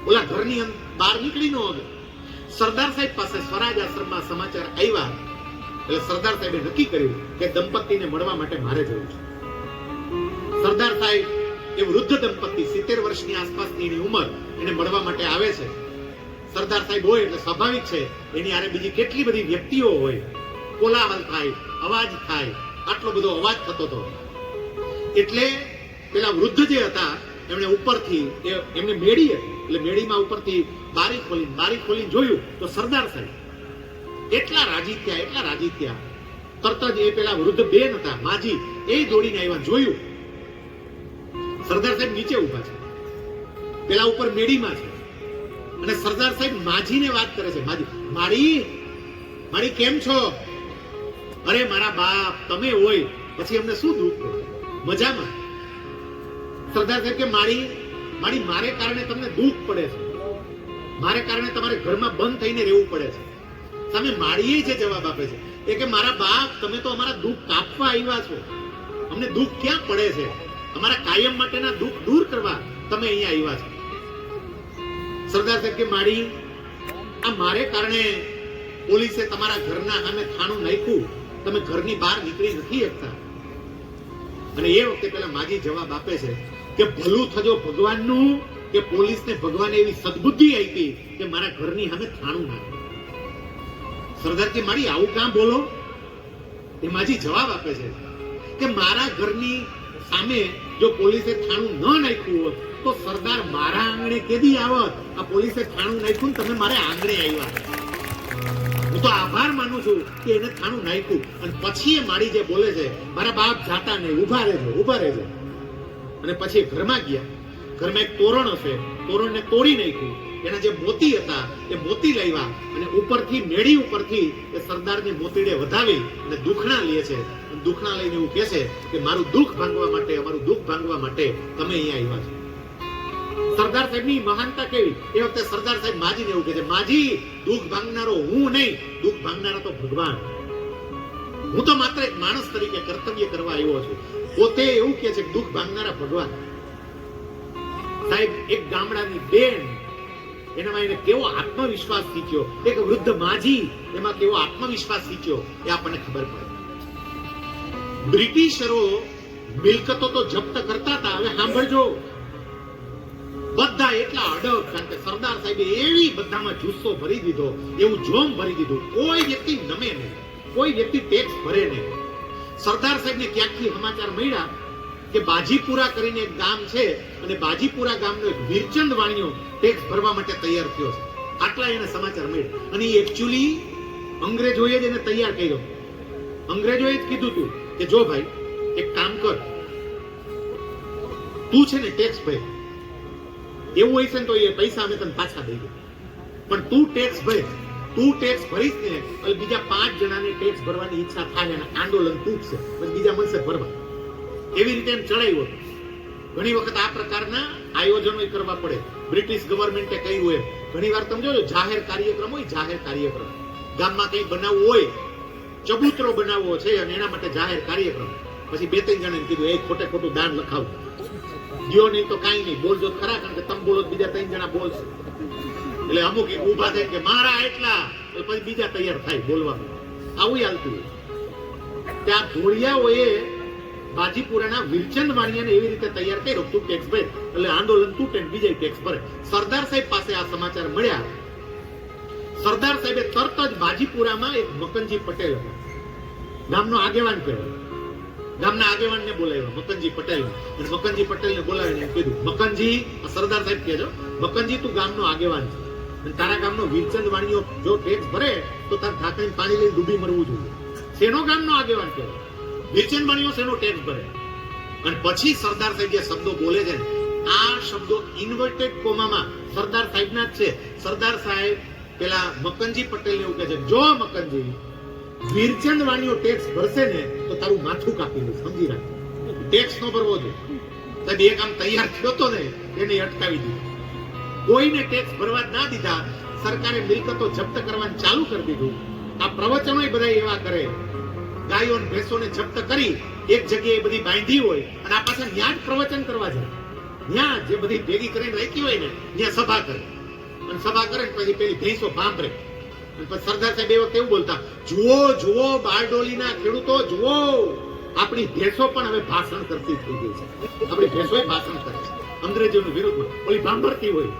Speaker 1: ઓલા ઘરની બહાર નીકળી ન આવે. સરદાર સાહેબ પાસે સ્વરાજ આશ્રમમાં સમાચાર આવ્યા એટલે સરદાર સાહેબે નક્કી કર્યું કે દંપતીને મળવા માટે મારે જવું છે. સરદાર સાહેબ એ વૃદ્ધ દંપતી 70 વર્ષની આસપાસની એની ઉંમર એને મળવા માટે આવે છે. સરદાર સાહેબ હોય એટલે સ્વાભાવિક છે એની આરે બીજી કેટલી બધી વ્યક્તિઓ હોય, કોલાહલ થાય, અવાજ થાય, આટલો બધો અવાજ થતો હતો. એટલે પેલા વૃદ્ધ જે હતા એમણે ઉપરથી એમને મેળી હતી એટલે મેળીમાં ઉપરથી બારી ખોલીને જોયું તો સરદાર સાહેબ એટલા રાજી થયા. તરત જ એ પેલા વૃદ્ધ બેન હતા માજી, એ દોડીને આવ્યા, જોયું સરદાર સાહેબ નીચે ઉભા છે, પેલા ઉપર મેળીમાં છે અને સરદાર સાહેબ માજીને વાત કરે છે. મારી કેમ છો? અરે મારા બાપ, તમે હોય પછી અમને શું દુઃખ પડે? મજામાં. સરદાર સાહેબ કે મારે કારણે તમને દુઃખ પડે છે, મારે કારણે તમારે ઘરમાં બંધ થઈને રહેવું પડે છે. સામે માળીએ જે જવાબ આપે છે એ કે મારા બાપ, તમે તો અમારા દુઃખ કાપવા આવ્યા છો, અમને દુઃખ ક્યાં પડે છે? અમારા કાયમ માટેના દુઃખ દૂર કરવા તમે અહીંયા આવ્યા છો. સરદાર સાહેબ કે મારે કારણે પોલીસે તમારા ઘરના સામે થાણું નાખ્યું, તમે ઘરની બહાર નીકળી નથી શકતા. અને એ વખતે પેલા માજી જવાબ આપે છે કે ભલું થજો ભગવાનનું કે પોલીસને ભગવાને એવી સદબુદ્ધિ આપી કે મારા ઘરની સામે થાણું નાખ્યું. સરદાર કે આવું કામ બોલો? એ માજી જવાબ આપે છે કે મારા ઘરની સામે જો પોલીસે થાણું ન નાખ્યું હોત તો સરદાર મારા આંગણે કેદી આવત? આ પોલીસે થાણું નાખ્યું, તમે મારે આંગણે આવ્યા. હું તો આભાર માનું છું કે એને થાણું નાખ્યું. અને પછી એ મારી જે બોલે છે, મારા બાપ જાતા નહીં, ઉભા રહેજો. અને પછી ઘરમાં ગયા. ઘરમાં એક તોરણ હશે, તોરણને તોડી નાખ્યું. એના જે મોતી હતા એ મોતી લાવ્યા અને ઉપરથી મેળી ઉપરથી એ સરદારની મોતીડે વધાવી અને દુખણા લે છે. દુખણા લઈને એવું કહે છે કે અમારું દુઃખ ભાંગવા માટે તમે અહીંયા આવ્યા છો. સરદાર સાહેબની મહાનતા કેવી! એ વખતે સરદાર સાહેબ માજીને એવું કહે છે, માજી, દુઃખ ભાંગનારો હું નહીં, દુઃખ ભાંગનારા તો ભગવાન. હું તો માત્ર એક માણસ તરીકે કર્તવ્ય કરવા આવ્યો છું. પોતે એવું કહે છે કે દુઃખ ભાંગનારા ભગવાન. સાહેબ, એક ગામડાની બેન, એનામાં એને કેવો આત્મવિશ્વાસ શીખ્યો, એક વૃદ્ધ માજી એમાં કેવો આત્મવિશ્વાસ શીખ્યો એ આપણને ખબર પડે. બ્રિટિશરો મિલકતો તો જપ્ત કરતા હતા. હવે સાંભળજો, બધા એટલા અડગ, કારણ કે સરદાર સાહેબે એવી બધામાં જુસ્સો ભરી દીધો, એવું જોમ ભરી દીધું, કોઈ વ્યક્તિ નમે નહીં, કોઈ વ્યક્તિ ટેક્સ ભરે નહીં. સરદાર સાહેબને ક્યાંકથી સમાચાર મળ્યા કે બાજીપુરા કરીને એક ગામ છે અને બાજીપુરા ગામનો એક વીરચંદ વાણિયો ટેક્સ ભરવા માટે તૈયાર થયો છે. આટલા એને સમાચાર મળ્યા. અને એકચ્યુઅલી અંગ્રેજોએ જ એને તૈયાર કર્યો. અંગ્રેજોએ જ કીધું હતું કે જો ભાઈ, એક કામ કર, તું છે ને ટેક્સ ભર, એવું હોય છે ને તો એ પૈસા અમે તને પાછા દઈ દે, પણ તું ટેક્સ ભરીશ ને એટલે બીજા 5 જણાને ટેક્સ ભરવાની ઈચ્છા થાય અને આંદોલન તૂટશે, પછી બીજા મળશે ભરવા. એવી રીતે એમ ચડાવ્યો. ઘણી વખત આ પ્રકારના આયોજનો કરવા પડે. બ્રિટિશ ગવર્મેન્ટે કહ્યું એમ ઘણી વાર તમે જોજો, જાહેર કાર્યક્રમ ગામમાં કંઈ બનાવવું હોય, ચબૂતરો બનાવવો છે અને એના માટે જાહેર કાર્યક્રમ, પછી 2-3 જણાને કીધું એ ખોટું દાન લખાવ દિયો, નહીં તો કાંઈ નહીં, બોલજો ખરા, કારણ કે તમે બોલો બીજા 3 જણા બોલશે. એટલે અમુક એક ઉભા થાય કે મારા એટલા, પછી બીજા તૈયાર થાય બોલવાનું. આવું હાલતું. ત્યાં ધોળિયાઓએ બાજીપુરાના વીરચંદ વાણિયાને એવી રીતે તૈયાર કર્યો, તું ટેક્સ ભર, એટલે આંદોલન તૂટે ને બીજા ટેક્સ ભરે. સરદાર સાહેબ પાસે આ સમાચાર મળ્યા. સરદાર સાહેબે તરત જ બાજીપુરામાં એક મકનજી પટેલ હતા, ગામનો આગેવાન કહેવાય, ગામના આગેવાનને બોલાવ્યા, મકનજી પટેલ. અને મકનજી પટેલને બોલાવીને કીધું, મકનજી, સરદાર સાહેબ કહેજો, મકનજી તું ગામનો આગેવાન છે અને તારા ગામનો વીરચંદ વાણિયો જો ટેક્સ ભરે તો તાર ઢાંકણીને પાણી લઈને ડૂબી મરવું જોઈએ. શેનો ગામનો આગેવાન કહેવાય? વીરચંદ વાણિયો શેનો ટેક્સ ભરે? અને પછી સરદાર સાહેબ જે શબ્દો બોલે છે ને, આ શબ્દો ઇન્વર્ટેડ કોમામાં સરદાર સાહેબના જ છે. સરદાર સાહેબ પેલા મકનજી પટેલને એવું કહે છે, જો મકનજી, વીરચંદ વાણિયો ટેક્સ ભરશે ને તો તારું માથું કાપી દે, સમજી રાખ, ટેક્સ નો ભરવો જોઈએ. સાહેબ એક આમ તૈયાર થયો તો ને એને અટકાવી દીધું, કોઈને ટેક્સ ભરવા ના દીધા. સરકારે મિલકતો જપ્ત કરવાનું ચાલુ કરી દીધું. આ પ્રવચનો બધા એવા કરે, ગાયો અને ભેંસોને જપ્ત કરી એક જગ્યાએ બધી બાંધી હોય અને આ પાછા ન્યા જ પ્રવચન કરવા જાય, ન્યા જે બધી ભેગી કરીને રાખી હોય ને ત્યાં સભા કરે. અને સભા કરે ને પછી પેલી ભેંસો ભાંભરે. અને પછી સરદાર સાહેબ એ વખતે એવું બોલતા, જુઓ જુઓ બારડોલીના ખેડૂતો જુઓ, આપણી ભેંસો પણ હવે ભાષણ કરતી થઈ ગઈ છે. આપણી ભેંસોય ભાષણ કરે છે અંગ્રેજોના વિરોધમાં. ઓલી ભાંભરતી હોય.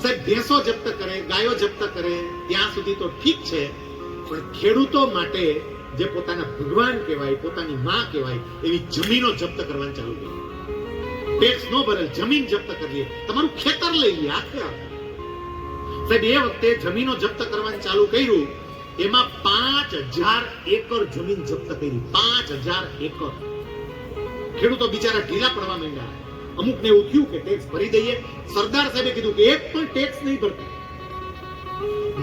Speaker 1: સાહેબ ભેંસો જપ્ત કરે, ગાયો જપ્ત કરે ત્યાં સુધી તો ઠીક છે, પણ ખેડૂતો માટે જે પોતાના ભગવાન કહેવાય, પોતાની માં કહેવાય, એવી જમીનો જપ્ત કરવાનું ચાલુ કર્યું. ટેક્સ નો ભરેલ જમીન જપ્ત કરીએ, તમારું ખેતર લઈ લે આખે. સાહેબ એ વખતે જમીનો જપ્ત કરવાનું ચાલુ કર્યું. એમાં 5000 એકર જમીન જપ્ત કરી. 5000 એકર. ખેડૂતો બિચારા ઢીલા પડવા માંડ્યા. અમુક ને એવું થયું કે ટેક્સ ભરી દઈએ. સરદાર સાહેબે કીધું કે એક પણ ટેક્સ નહીં ભરતા.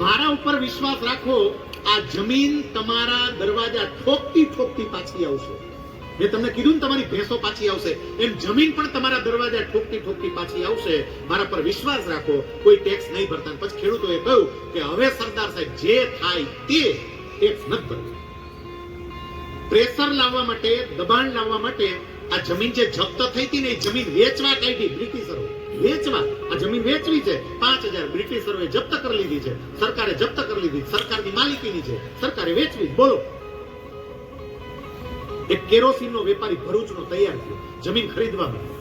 Speaker 1: મારા ઉપર વિશ્વાસ રાખો, આ જમીન તમારા દરવાજા ઠોકતી ઠોકતી પાછી આવશે. મેં તમને કીધું ને તમારી ભેંસો પાછી આવશે, એમ જમીન પણ તમારા દરવાજા ઠોકતી ઠોકતી પાછી આવશે. મારા પર વિશ્વાસ રાખો, કોઈ ટેક્સ નહીં ભરતા. પછી ખેડૂતોએ કહ્યું કે હવે સરદાર સાહેબ જે થાય તે ટેક્સ નથી ભરવું. પ્રેશર લાવવા માટે, દબાણ લાવવા માટે આ જમીન જે જપ્ત થઈ હતી ને એ જમીન વેચવા કાઢી બ્રિટિશરો. વેચવા, આ જમીન વેચવી છે. 5000 બ્રિટિશરોએ જપ્ત કરી લીધી છે, સરકારે જપ્ત કરી લીધી, સરકારની માલિકીની છે, સરકારે વેચવી. બોલો, એક કેરોસીનનો વેપારી ભરૂચનો તૈયાર થયો જમીન ખરીદવા માટે,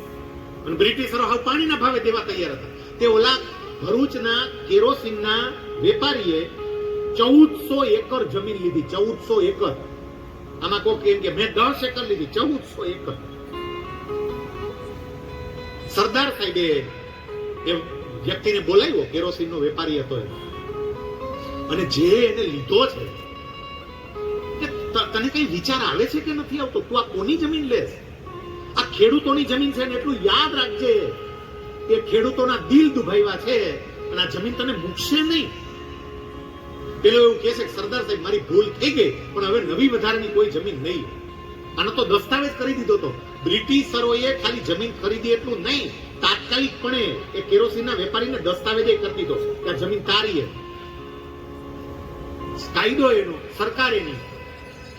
Speaker 1: અને બ્રિટિશરો હાવ પાણીના ભાવે દેવા તૈયાર હતા. તે ઓલા ભરૂચના કેરોસીનના વેપારીએ 1400 એકર જમીન લીધી. 1400 એકર. આમાં કોઈ કેમ કે મેં 10 એકર લીધી. 1400 એકર. સરદાર સાહેબે એ વ્યક્તિને બોલાવ્યો, કેરોસીનનો વેપારી હતો એ, અને જે એને લીધો છે, તને કઈ વિચાર આવે છે કે નથી આવતો? તું આ કોની જમીન લેશ? આ ખેડૂતોની જમીન છે ને એટલું યાદ રાખજે કે ખેડૂતોના દિલ દુભાવ્યા છે, અને આ જમીન તને મૂકશે નહીં. પેલો એવું કહે છે કે સરદાર સાહેબ મારી ભૂલ થઈ ગઈ, પણ હવે નવી વધારાની કોઈ જમીન નહીં. આનો તો દસ્તાવેજ કરી દીધો હતો. બ્રિટિશરોએ ખાલી જમીન ખરીદી એટલું નહીં, તાત્કાલિકપણે એ કેરોસીનના વેપારીને દસ્તાવેજ કરી દીધો કે આ જમીન તારી. કાયદો એનો, સરકાર એની.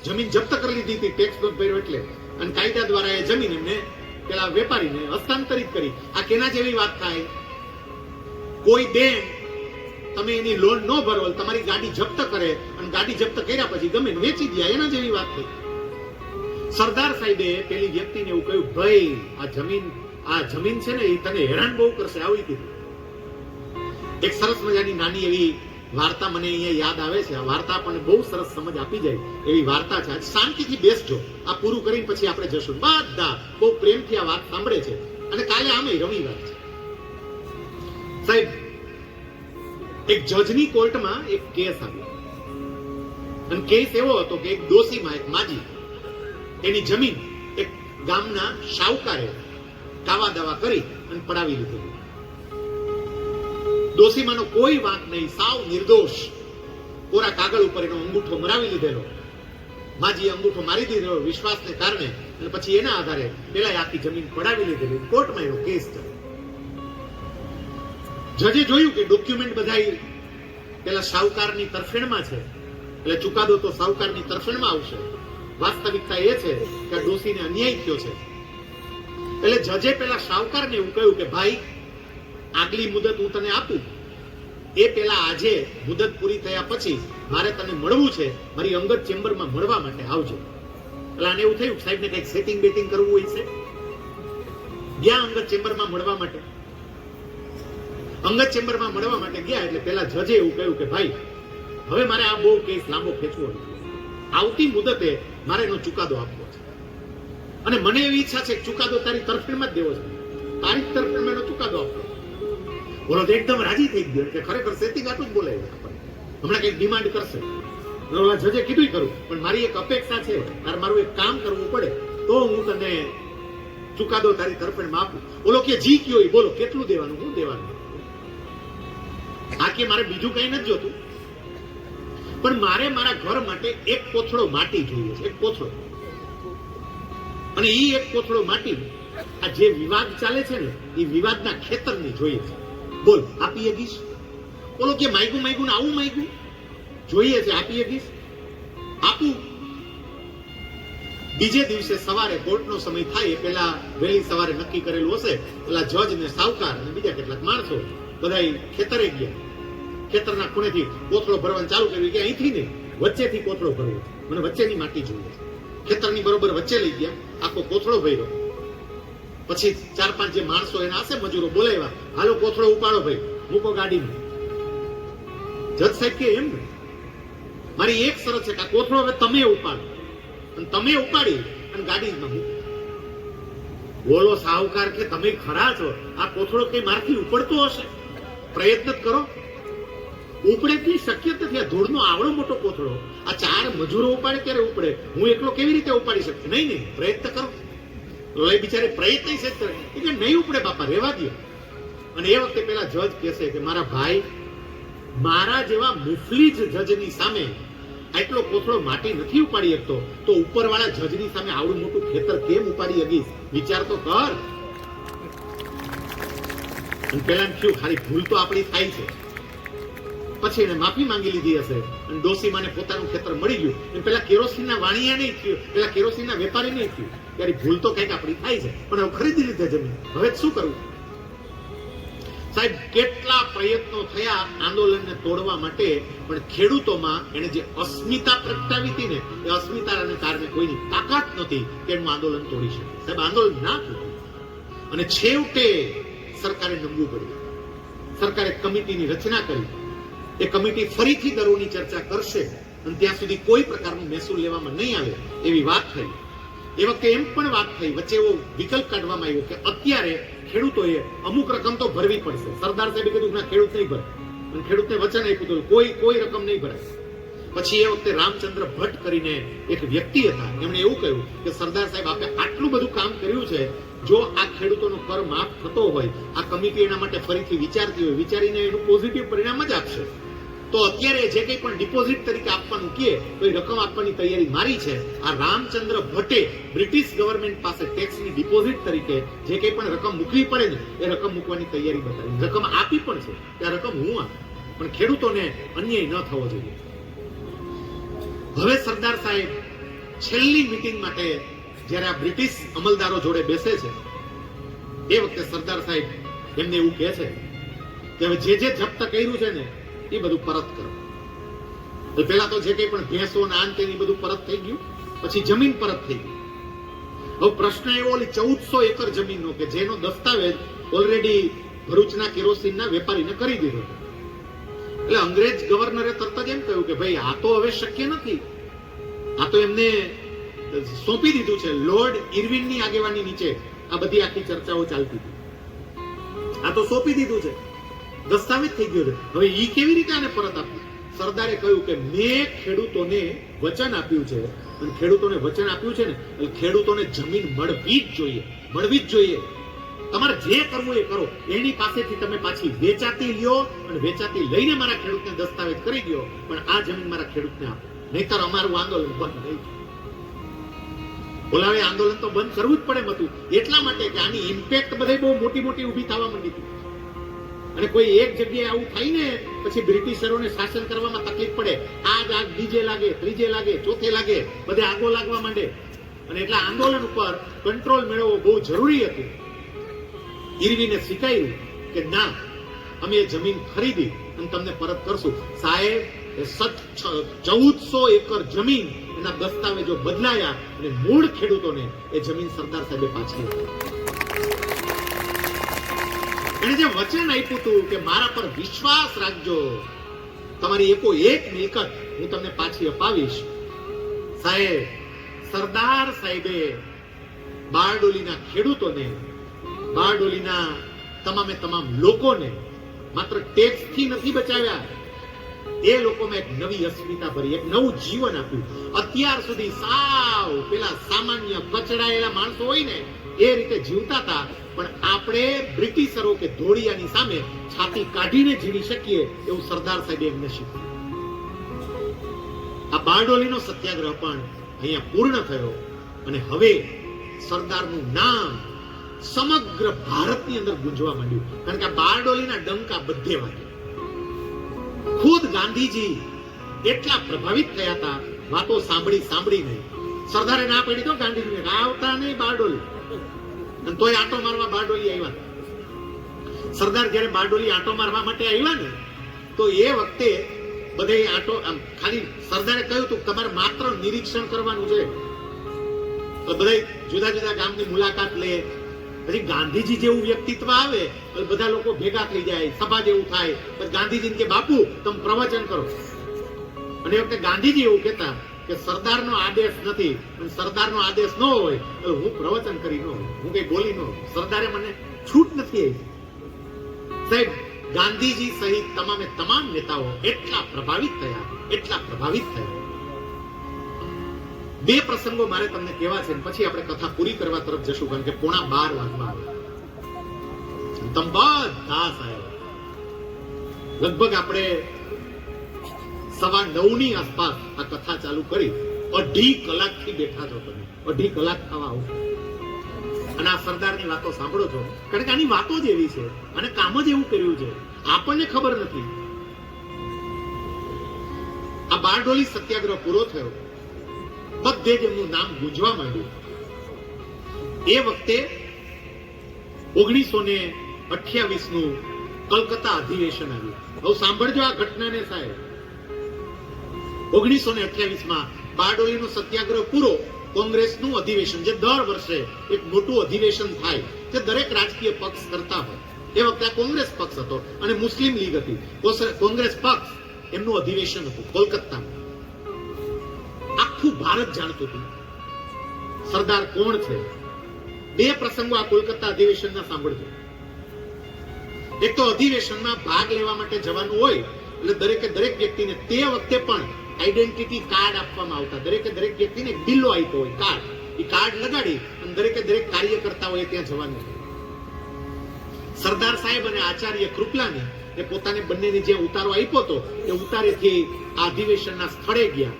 Speaker 1: જમીન જપ્ત કરી લીધી હતી ટેક્સ નો ભર્યો એટલે, અને કાયદા દ્વારા એ જમીન એમને પેલા વેપારીને હસ્તાંતરિત કરી. આ કેના જેવી વાત થાય? કોઈ બેંક તમે એની લોન ન ભરો, તમારી ગાડી જપ્ત કરે, અને ગાડી જપ્ત કર્યા પછી ગમે વેચી દે, એના જેવી વાત થઈ. સરદાર સાહેબે પેલી વ્યક્તિને એવું કહ્યું, ભાઈ આ જમીન છે ને એ તને હેરાન બહુ કરશે, આવી કીધું. એક સરસ મજાની નાની એવી વાર્તા મને અહીંયા યાદ આવે છે. આ વાર્તા આપણને બહુ સરસ સમજ આપી જાય એવી વાર્તા છે. શાંતિથી બેસજો, આ પૂરું કરીને પછી આપણે જશું. બધા બહુ પ્રેમથી આ વાત સાંભળે છે, અને કાલે આમે રવિવાર છે. સાહેબ, એક જજની કોર્ટમાં એક કેસ આવ્યો, અને કેસ એવો હતો કે એક ડોશીમાં, એક માજી, એની જમીન એક ગામના શાહુકારે કાવા દાવા કરી અને પડાવી લીધું. ડોશીમાનો કોઈ વાંક નહીં, સાવ નિર્દોષ. કોરા કાગળ ઉપર એનો અંગૂઠો મરાવી લીધેલો. માજીએ અંગૂઠો મારી દીધેલો વિશ્વાસને કારણે, અને પછી એના આધારે પેલા આખી જમીન પડાવી લીધેલી. કોર્ટમાં એનો કેસ ચાલે. જજે જોયું કે ડોક્યુમેન્ટ બધા પેલા શાહુકારની તરફેણમાં છે, એટલે ચુકાદો તો શાહુકારની તરફેણમાં આવશે. વાસ્તવિકતા એ છે કે ડોશીને અન્યાય થયો છે. એટલે જજે પેલા શાહુકારને એવું કહ્યું કે ભાઈ, આગલી મુદત હું તને આપું, એ પેલા આજે મુદત પૂરી થયા પછી મારે તને મળવું છે, મારી અંગત ચેમ્બરમાં મળવા માટે આવજો. એટલે આને એવું થયું સાહેબને કઈક સેટિંગ બેટિંગ કરવું હોય છે. ગયા અંગત ચેમ્બરમાં મળવા માટે. અંગત ચેમ્બરમાં મળવા માટે ગયા એટલે પેલા જજે એવું કહ્યું કે ભાઈ, હવે મારે આ બહુ કેસ લાંબો ખેંચવો નથી. આવતી મુદતે મારે એનો ચુકાદો આપવો છે, અને મને એવી ઈચ્છા છે કે ચુકાદો તારી તરફેણમાં જ દેવો છે. તારી તરફેણમાં એનો ચુકાદો આપવો. બોલો તો એકદમ રાજી થઈ ગયો કે ખરેખર સેટિંગ આટલું જ બોલે, હમણાં કઈક ડિમાન્ડ કરશે. જજે કીધું કરું, પણ મારી એક અપેક્ષા છે, તારે મારું એક કામ કરવું પડે તો હું તને ચુકાદો તારી તરફેણમાં આપું. બોલો કે જી કયો, બોલો કેટલું દેવાનું, હું દેવાનું. આ કે મારે બીજું કઈ નથી જોતું, પણ મારે મારા ઘર માટે એક કોથળો માટી જોઈએ છે, એક કોથળો. અને એ એક કોથળો માટી આ જે વિવાદ ચાલે છે ને એ વિવાદના ખેતરની જોઈએ છે. બોલ આપી શકીશ? બોલો કે માગ્યું ને આવું માગ્યું જોઈએ છે, આપી શકીશ? આપું. બીજે દિવસે સવારે કોર્ટનો સમય થાય એ પેલા વહેલી સવારે નક્કી કરેલું હશે, પેલા જજ ને સાવકાર અને બીજા કેટલાક માણસો બધા ખેતરે ગયા, ખેતરના ખૂણેથી કોથળો ભરવાનું ચાલુ કર્યું કે અહીંથી નહીં, વચ્ચેથી કોથળો ભરવો, મને વચ્ચેની માટી જોઈએ. ખેતરની બરોબર વચ્ચે લઈ ગયા, આખો કોથળો ભર્યો. પછી 4-5 જે માણસો એના હશે મજૂરો બોલાવ્યા, હાલો કોથળો ઉપાડો ભાઈ, મૂકો ગાડીમાં. જજ સાહેબ કે એમ ને, મારી એક શરત છે કે આ કોથળો હવે તમે ઉપાડો, અને તમે ઉપાડી અને ગાડીમાં મૂકો. બોલો સાહુકાર કે તમે ખરા છો, આ કોથળો કઈ મારથી ઉપડતો હશે? પ્રયત્ન કરો, ઉપડે કઈ શક્ય નથી. આ ધૂળનો આવડો મોટો કોથળો આ 4 મજૂરો ઉપાડે ત્યારે ઉપડે, હું એકલો કેવી રીતે ઉપાડી શકું? નહીં, પ્રયત્ન કરો. લોહી બિચારે પ્રયત્ન છે કરે કે નહીં ઉપડે બાપા, રહેવા દો. અને એ વખતે પેલા જજ કહેશે કે મારા ભાઈ, મારા જેવા મુફલી જજની સામે આટલો કોથળો માટી નથી ઉપાડી શકતો, તો ઉપરવાળા જજની સામે આવડું મોટું ખેતર કેમ ઉપાડી શકીશ? વિચાર તો કર. પેલા થયું ખાલી ભૂલ તો આપણી થાય છે. પછી એને માફી માંગી લીધી હશે અને ડોસીમાને પોતાનું ખેતર મળી ગયું. પેલા કેરોસીનના વાણિયા નહીં થયું, પેલા કેરોસીનના વેપારી નહીં થયું, ત્યારે ભૂલ તો કઈક આપણી થાય છે. પણ હવે ખરીદી લીધે જમીન, હવે શું કરવું? સાહેબ કેટલા પ્રયત્નો થયા આંદોલનને તોડવા માટે, પણ ખેડૂતોમાં એને જે અસ્મિતા પ્રગટાવી હતી ને, એ અસ્મિતાને કારણે કોઈની તાકાત નહોતી કે એનું આંદોલન તોડી શકે. સાહેબ આંદોલન ના તૂટ્યું અને છેવટે સરકારે નમવું પડ્યું. સરકારે કમિટીની રચના કરી. એ કમિટી ફરીથી દરોની ચર્ચા કરશે અને ત્યાં સુધી કોઈ પ્રકારનું મહેસૂલ લેવામાં નહીં આવે એવી વાત થઈ. એ વખતે એમ પણ વાત થઈ, વચ્ચે એવો વિકલ્પ કાઢવામાં આવ્યો કે અત્યારે ખેડૂતોએ અમુક રકમ તો ભરવી પડશે. સરદાર સાહેબે કીધું ના, ખેડૂત નહીં ભરે, અને ખેડૂતને વચન આપ્યું કોઈ રકમ નહીં ભરાય. પછી એ વખતે રામચંદ્ર ભટ્ટ કરીને એક વ્યક્તિ હતા, એમણે એવું કહ્યું કે સરદાર સાહેબ આપે આટલું બધું કામ કર્યું છે, જો આ ખેડૂતોનો કર માફ થતો હોય, આ કમિટી એના માટે ફરીથી વિચારતી હોય, વિચારીને એનું પોઝિટિવ પરિણામ જ આપશે, તો અત્યારે જે કંઈ પણ ડિપોઝિટ તરીકે આપવાનું કહે તો એ રકમ આપવાની તૈયારી મારી છે. આ રામચંદ્ર ભટ્ટે બ્રિટિશ ગવર્મેન્ટ પાસે ટેક્સની ડિપોઝિટ તરીકે જે કંઈ પણ રકમ મૂકવી પડે ને, એ રકમ મૂકવાની તૈયારી બતાવી, રકમ આપી પણ છે. તે રકમ હું આપું, પણ ખેડૂતોને અન્યાય ન થવો જોઈએ. હવે સરદાર સાહેબ છેલ્લી મીટિંગ માટે જ્યારે આ બ્રિટિશ અમલદારો જોડે બેસે છે, એ વખતે સરદાર સાહેબ એમને એવું કહે છે કે હવે જે જપ્ત કર્યું છે ને એ બધું પરત કરો. પેલા તો જે કંઈ પણ ભેંસો નાન તેની બધું પરત થઈ ગયું, પછી જમીન પરત થઈ ગઈ. હવે પ્રશ્ન એવો, ઓલી 1400 એકર જમીનનો કે જેનો દસ્તાવેજ ઓલરેડી ભરૂચના કેરોસીનના વેપારીને કરી દીધો. એટલે અંગ્રેજ ગવર્નરે તરત જ એમ કહ્યું કે ભાઈ આ તો હવે શક્ય નથી, આ તો એમને સોંપી દીધું છે. લોર્ડ ઇરવિનની આગેવાની નીચે આ બધી આખી ચર્ચાઓ ચાલતી હતી. આ તો સોંપી દીધું છે, દસ્તાવેજ થઈ ગયો છે, હવે ઈ કેવી રીતે આને પરત આપ્યું? સરદારે કહ્યું કે મેં ખેડૂતોને વચન આપ્યું છે, અને ખેડૂતોને વચન આપ્યું છે ને, એટલે ખેડૂતોને જમીન મળવી જ જોઈએ. તમારે જે કરવું એ કરો, એની પાસેથી તમે પાછી વેચાતી લ્યો અને વેચાતી લઈને મારા ખેડૂતને દસ્તાવેજ કરી દો, પણ આ જમીન મારા ખેડૂતને આપો, નહીતર અમારું આંદોલન બંધ નહીં. બોલાવે આંદોલન તો બંધ કરવું જ પડે હતું, એટલા માટે કે આની ઇમ્પેક્ટ બધે બહુ મોટી ઊભી થવા માંડી હતી. અને કોઈ એક જગ્યાએ આવું થાય ને, પછી બ્રિટિશરોને શાસન કરવામાં તકલીફ પડે. આગ બીજે લાગે, ત્રીજે લાગે, ચોથે લાગે, બધે આગો લાગવા માંડે. અને એટલે આંદોલન ઉપર કંટ્રોલ મેળવવો બહુ જરૂરી હતું. ઇરવિને સ્વીકાર્યું કે ના, અમે જમીન ખરીદી અને તમને પરત કરશું. સાહેબ 1400 એકર જમીન, એના દસ્તાવેજો બદલાયા અને મૂળ ખેડૂતોને એ જમીન સરદાર સાહેબે પાછી આપી. એને જે વચન આપ્યું હતું કે મારા પર વિશ્વાસ રાખજો, તમારી એક મિલકત હું તમને પાછી અપાવીશ. સાહેબ સરદાર સાહેબે બારડોલીના ખેડૂતોને, બારડોલીના તમામ લોકોને માત્ર ટેક્સથી નથી બચાવ્યા, એ લોકોમાં એક નવી અસ્મિતા ભરી, એક નવું જીવન આપ્યું. અત્યાર સુધી સાવ પેલા સામાન્ય કચડાયેલા માણસો હોય ને એ રીતે જીવતા હતા, પણ આપણે બ્રિટિશરો કે ધોળિયાની સામે છાતી કાઢીને જીવી શકીએ એવું સરદાર સાહેબે એમને શીખ્યું. આ બારડોલીનો સત્યાગ્રહ પણ અહીંયા પૂર્ણ થયો અને હવે સરદારનું નામ સમગ્ર ભારતની અંદર ગુંજવા માંડ્યું, કારણ કે આ બારડોલીના ડંકા બધે વાગે. ખુદ ગાંધીજી એટલા પ્રભાવિત થયા હતા વાતો સાંભળીને. સરદારે ના પડી તો ગાંધીજીને આવતા નહીં બારડોલી, અને તોય આટો મારવા બારડોલી આવ્યા. સરદાર જયારે બારડોલી આંટો મારવા માટે આવ્યા ને, તો એ વખતે બધે આંટો ખાલી સરદારે કહ્યું હતું તમારે માત્ર નિરીક્ષણ કરવાનું છે. તો બધા જુદા જુદા ગામની મુલાકાત લે. પછી ગાંધીજી જેવું વ્યક્તિત્વ આવે એટલે બધા લોકો ભેગા થઈ જાય, સભા જેવું થાય. પછી ગાંધીજી કે બાપુ તમે પ્રવચન કરો. અને એ વખતે ગાંધીજી એવું કહેતા કે સરદારનો આદેશ નથી, સરદારનો આદેશ ન હોય તો હું પ્રવચન કરી ન હોય, હું કઈ બોલી ન હોય. સરદારે મને છૂટ નથી આપી. સાહેબ, ગાંધીજી સહિત તમામે તમામ નેતાઓ એટલા પ્રભાવિત થયા. બે પ્રસંગો મારે તમને કહેવા છે, પછી આપણે કથા પૂરી કરવા તરફ જશું, કારણ કે 11:15 વાગવા આવ્યા. તમ બધા સાહેબ લગભગ આપણે 9:15 ની આસપાસ આ કથા ચાલુ કરી. 2.5 કલાકથી બેઠા છો તમે, 2.5 કલાક થવા આવશે અને આ સરદારની વાતો સાંભળો છો. કારણ કે આની વાતો જ એવી છે અને કામ જ એવું કર્યું છે, આપણને ખબર નથી. આ બારડોલી સત્યાગ્રહ પૂરો થયો, બધે જ એમનું નામ ગુંજવા માંડ્યું. એ વખતે 1928 નું કલકત્તા અધિવેશન આવ્યું. હવે સાંભળજો આ ઘટનાને સાહેબ. 1928 માં બારડોલીનો સત્યાગ્રહ પૂરો, કોંગ્રેસનું અધિવેશન, જે દર વર્ષે એક મોટું અધિવેશન થાય, જે દરેક રાજકીય પક્ષ કરતા હોય. એ વખતે કોંગ્રેસ પક્ષ હતો અને મુસ્લિમ લીગ હતી. કોંગ્રેસ પક્ષ એમનું અધિવેશન હતું કોલકાતામાં. આખું ભારત જાણતું હતું સરદાર કોણ છે. બે પ્રસંગો આ કોલકાતા અધિવેશનના સાંભળજો. એક તો અધિવેશનમાં ભાગ લેવા માટે જવાનું હોય એટલે દરેક વ્યક્તિને તે વખતે પણ આઈડેન્ટિટી કાર્ડ આપવામાં આવતા. દરેક વ્યક્તિને બિલ્લો આપ્યો હોય, કાર્ડ. એ કાર્ડ લગાડી અને દરેક કાર્યકર્તાઓએ ત્યાં જવાનું. સરદાર સાહેબ અને આચાર્ય કૃપલાને એ પોતાને બંનેને જે ઉતારો આપ્યો હતો એ ઉતારેથી આ અધિવેશનના સ્થળે ગયા.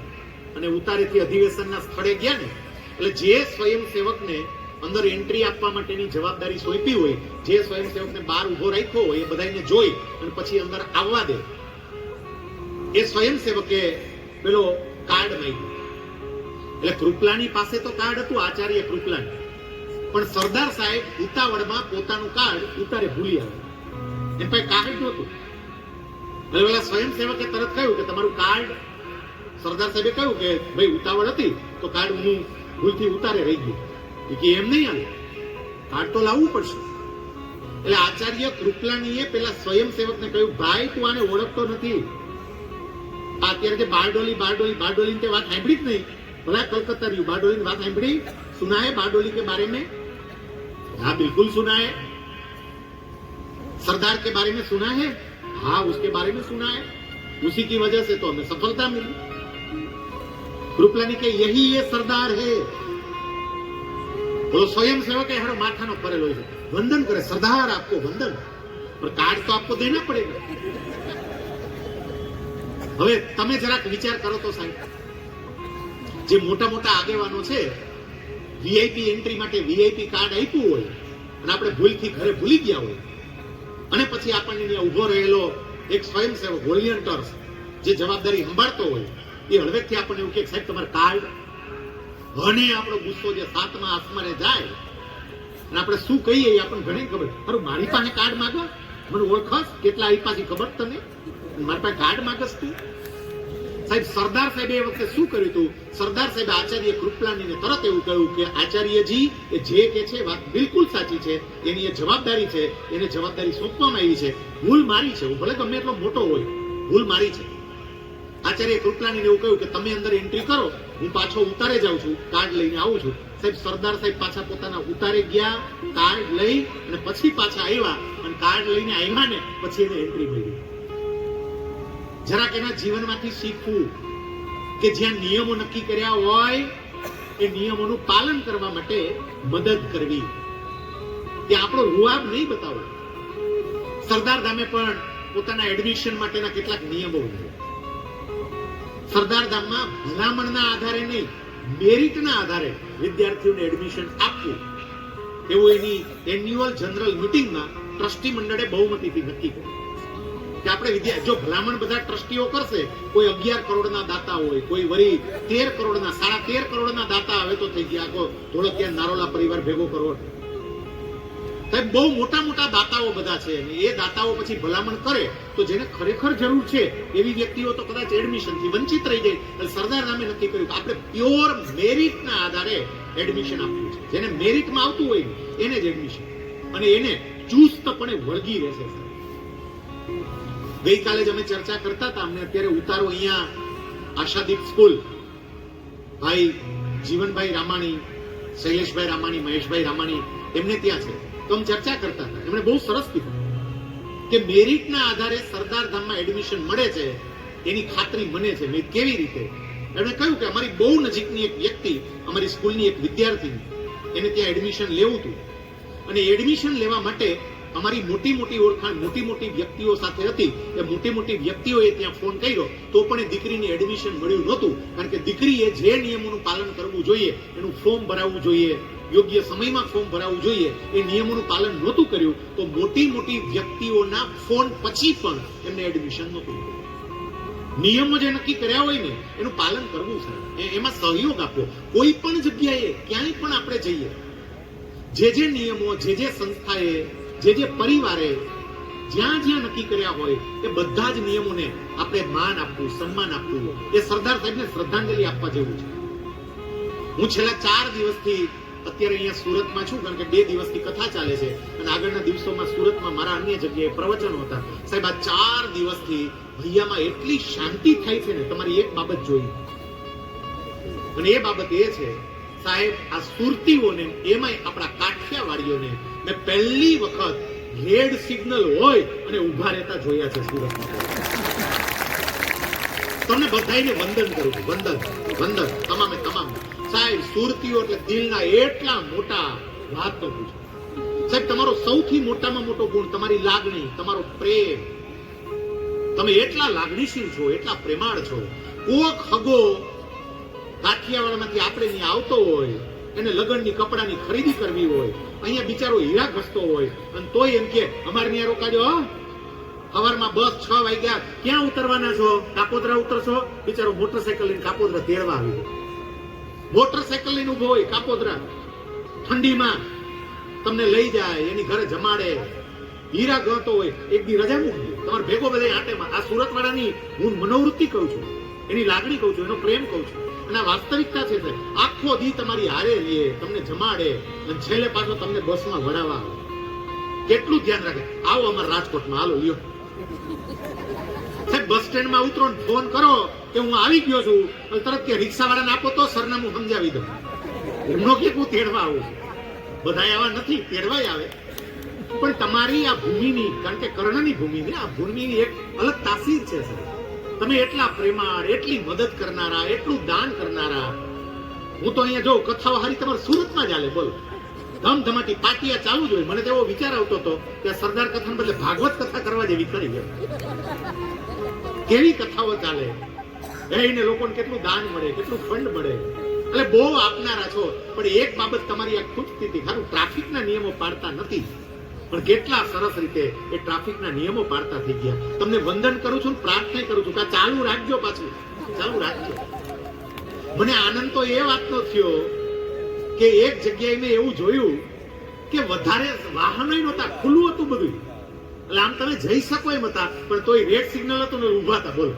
Speaker 1: અને ઉતારેથી અધિવેશનના સ્થળે ગયા ને એટલે જે સ્વયંસેવકને અંદર એન્ટ્રી આપવા માટેની જવાબદારી સોંપી હોય, જે સ્વયંસેવકને બહાર ઉભો રાખ્યો હોય, એ બધાને જોઈ અને પછી અંદર આવવા દે. એ સ્વયંસેવકે પેલો કાર્ડ માંગ્યો. એટલે કૃપલાની પાસે તો કાર્ડ હતું, આચાર્ય કૃપલાની, પણ સરદાર સાહેબ ઉતાવળમાં પોતાનું કાર્ડ ઉતારે ભૂલી આવ્યા. એમ પાસે કાર્ડ નહોતું. એટલે પેલા સ્વયંસેવકે તરત કહ્યું કે તમારું કાર્ડ. સરદાર સાહેબે કહ્યું કે ભાઈ ઉતાવળ હતી તો કાર્ડ હું ભૂલથી ઉતારે રહી ગયું. કે એમ નહીં આવે, કાર્ડ તો લાવવું પડશે. એટલે આચાર્ય કૃપલાનીએ પેલા સ્વયંસેવકને કહ્યું ભાઈ તું આને ઓળખતો નથી. અત્યારે જે બારડોલી તે વાત સાંભળી જ નહીં. ભલા કલકત્તા રહ્યું, બારડોલી વાત સાંભળી? सुना है बारडोली के बारे में? हाँ बिल्कुल सुना है. सरदार के बारे में सुना है? हाँ उसके बारे में सुना है. उसी की वजह से तो हमें सफलता मिली. कृपलानी के यही ये सरदार है. बोलो स्वयं सेवक है, हर माथा नो परेलो है, वंदन करे सरदार आपको वंदन, पर कार्ड तो आपको देना पड़ेगा. હવે તમે જરાક વિચાર કરો તો સાહેબ, જે મોટા મોટા આગેવાનો છે વીઆઈપી એન્ટ્રી માટે વીઆઈપી કાર્ડ આપ્યું હોય અને આપણે ભૂલથી ઘરે ભૂલી ગયા હોય અને પછી આપણને ત્યાં ઉભો રહેલો એક સ્વયંસેવક વોલેન્ટિયર્સ જે જવાબદારી સંભાળતો હોય એ હળવેકથી આપણને એવું કે સાહેબ તમારું કાર્ડ. અને આપણો ગુસ્સો જે સાતમા આસમાને જાય અને આપણે શું કહીએ એ આપણને ઘણી ખબર. મારું મારી પાસે કાર્ડ માંગો, મને ઓળખસ કેટલા આપ્યા છે ખબર તને, મારી પાસે કાર્ડ માંગસ તું. સાહેબ સરદાર સાહેબે એ વખતે શું કર્યું હતું? સરદાર સાહેબ આચાર્ય કૃપલાનીને તરત એવું કહ્યું કે આચાર્યજી એ જે કે છે વાત બિલકુલ સાચી છે, એની એ જવાબદારી છે, એને જવાબદારી સોંપવામાં આવી છે. ભૂલ મારી છે, હું ભલે ગમે એટલો મોટો હોય, ભૂલ મારી છે. આચાર્ય કૃપલાનીને એવું કહ્યું કે તમે અંદર એન્ટ્રી કરો, હું પાછો ઉતારે જાઉં છું, કાર્ડ લઈને આવું છું. સાહેબ સરદાર સાહેબ પાછા પોતાના ઉતારે ગયા, કાર્ડ લઈ અને પછી પાછા આવ્યા અને કાર્ડ લઈને આવ્યા ને પછી એને એન્ટ્રી મળી. જરાક એના જીવનમાંથી શીખવું કે જ્યાં નિયમો નક્કી કર્યા હોય એ નિયમોનું પાલન કરવા માટે મદદ કરવી. કે આપણો રૂઆબ નહીં બતાવો. સરદાર ધામે પણ પોતાના એડમિશન માટેના કેટલાક નિયમો હોય. સરદાર ધામમાં ભલામણના આધારે નહીં, મેરિટના આધારે વિદ્યાર્થીઓને એડમિશન આપવું એવું એની એન્યુઅલ જનરલ મિટિંગમાં ટ્રસ્ટી મંડળે બહુમતીથી નક્કી કર્યું કે આપણે જો ભલામણ બધા ટ્રસ્ટીઓ કરશે, કોઈ 11 કરોડના દાતા હોય, કોઈ વળી 13 કરોડના 13.5 કરોડના દાતા આવે તો થઈ ગયા આખો ધોળકિયા નારોલા પરિવાર ભેગો કરો. સાહેબ બહુ મોટા મોટા દાતાઓ બધા છે અને એ દાતાઓ પછી ભલામણ કરે તો જેને ખરેખર જરૂર છે એવી વ્યક્તિઓ તો કદાચ એડમિશન થી વંચિત રહી જાય. એટલે સરદાર નામે નક્કી કર્યું કે આપણે પ્યોર મેરિટના આધારે એડમિશન આપવું છે. જેને મેરિટમાં આવતું હોય એને જ એડમિશન, અને એને ચુસ્તપણે વળગી રહેશે. ગઈકાલે જ અમે ચર્ચા કરતા હતા, અમને અત્યારે ઉતારો અહીંયા આશાદીપ સ્કૂલ ભાઈ જીવનભાઈ રામાણી, શૈલેષભાઈ રામાણી, મહેશભાઈ રામાણી એમને ત્યાં છે. તો અમે ચર્ચા કરતા હતા, એમણે બહુ સરસ કીધું કે મેરિટના આધારે સરદાર ધામમાં એડમિશન મળે છે એની ખાતરી મને છે. મેં કેવી રીતે? એમણે કહ્યું કે અમારી બહુ નજીકની એક વ્યક્તિ, અમારી સ્કૂલની એક વિદ્યાર્થી, એને ત્યાં એડમિશન લેવું હતું અને એડમિશન લેવા માટે અમારી મોટી મોટી ઓળખાણ મોટી મોટી વ્યક્તિઓ સાથે હતી. એ મોટી મોટી વ્યક્તિઓએ ત્યાં ફોન કર્યો તો પણ એ દીકરીને એડમિશન મળ્યું નહોતું, કારણ કે દીકરીએ જે નિયમોનું પાલન કરવું જોઈએ, એનું ફોર્મ ભરાવવું જોઈએ, યોગ્ય સમયમાં ફોર્મ ભરાવવું જોઈએ, એ નિયમોનું પાલન નહોતું કર્યું. તો મોટી મોટી વ્યક્તિઓના ફોન પછી પણ એમને એડમિશન નહોતું. નિયમો જે નક્કી કર્યા હોય ને એનું પાલન કરવું છે, એમાં સહયોગ આપવો. કોઈ પણ જગ્યાએ ક્યાંય પણ આપણે જઈએ, જે નિયમો જે સંસ્થાએ જે પરિવારે જ્યાં જ્યાં નક્કી કર્યા હોય એ બધા જ નિયમોને આપણે માન આપવું, સન્માન આપવું, એ સરદાર સાહેબને શ્રદ્ધાંજલિ આપવા જેવું છે. હું છેલ્લા 4 દિવસથી અત્યારે અહીંયા સુરતમાં છું, કારણ કે 2 દિવસથી કથા ચાલે છે અને આગળના દિવસોમાં સુરતમાં મારા અન્ય જગ્યાએ પ્રવચનો હતા. સાહેબ આ 4 દિવસથી ભૈયામાં એટલી શાંતિ થાય છે ને, તમારી એક બાબત જોઈ, અને એ બાબત એ છે સાહેબ, આ સુરતીઓને એમાંય આપણા કાઠિયાવાડીઓને મેં પહેલી વખત રેડ સિગ્નલ હોય અને ઉભા રહેતા જોયા છે સુરતમાં. તમને બધાને વંદન કરું છું, વંદન તમામે તમામ. સાહેબ સુરતીઓ એટલે દિલના એટલા મોટા, વાત તો પૂછો. સાહેબ તમારો સૌથી મોટામાં મોટો ગુણ તમારી લાગણી, તમારો પ્રેમ. તમે એટલા લાગણીશીલ છો, એટલા પ્રેમાળ છો. કોક હગો કાઠિયાવાડમાંથી આપણે ત્યાં આવતો હોય, એને લગનની કપડાની ખરીદી કરવી હોય, અહીંયા બિચારો હીરા ઘસતો હોય, અને તોય એમ કે અમારે ત્યાં રોકાજો, સવારમાં બસ 6 વાગ્યા, ક્યાં ઉતરવાના છો? કાપોદ્રા ઉતરશો? બિચારો મોટરસાયકલ લઈને કાપોદ્રા તેડવા આવી ગયો. મોટરસાયકલ લઈને ઉભો હોય કાપોદ્રા, ઠંડીમાં તમને લઈ જાય, એની ઘરે જમાડે, હીરા ગણતો હોય. એક દી રજા મૂકી તમારે ભેગો બધા આટેમાં. આ સુરત વાળાની હું મનોવૃત્તિ કહું છું, એની લાગણી કહું છું, એનો પ્રેમ કહું છું, અને આ વાસ્તવિકતા છે. આખો દી તમારી હારે રહે, તમને જમાડે, અને છેલ્લે પાછો તમને બસમાં વડાવા આવે. કેટલું ધ્યાન રાખે. આવો અમારા રાજકોટમાં, હાલો લ્યો સાહેબ. બસ સ્ટેન્ડમાં ઉતરો ને ફોન કરો કે હું આવી ગયો છું, તરત કે રિક્ષા વાળાને આપો તો સરનામું સમજાવી દઉં. એમનો કે હું તેડવા આવું છું. બધા આવા નથી, તેડવાય આવે. પણ તમારી આ ભૂમિની, કારણ કે કર્ણની ભૂમિની, આ ભૂમિની એક અલગ તાસીર છે સાહેબ. તમે એટલા પ્રેમાળ, એટલી મદદ કરનારા, એટલું દાન કરનારા. હું તો અહીંયા જો કથાઓ હારી તમારે સુરતમાં ચાલે, બોલો ધમધમાટી પાટિયા ચાલુ જ હોય. મને તો એવો વિચાર આવતો હતો કે સરદાર કથાને બદલે ભાગવત કથા કરવા જેવી કરી ગયો. કેવી કથાઓ ચાલે, એને લોકોને કેટલું દાન મળે, કેટલું ફંડ મળે. એટલે બહુ આપનારા છો. પણ એક બાબત તમારી આ ખૂટતી હતી, ખારું ટ્રાફિકના નિયમો પાડતા નથી, પણ કેટલા સરસ રીતે એ ટ્રાફિકના નિયમો પાડતા થઈ ગયા. તમને વંદન કરું છું, પ્રાર્થના કરું છું કે ચાલુ રાખજો, પાછું ચાલુ રાખજો. મને આનંદ તો એ વાતનો થયો કે એક જગ્યાએ મેં એવું જોયું કે વધારે વાહનો નહોતા, ખુલ્લું હતું બધું. એટલે આમ તમે જઈ શકો એમ હતા, પણ તોય રેડ સિગ્નલ હતું ને ઉભા હતા. બોલો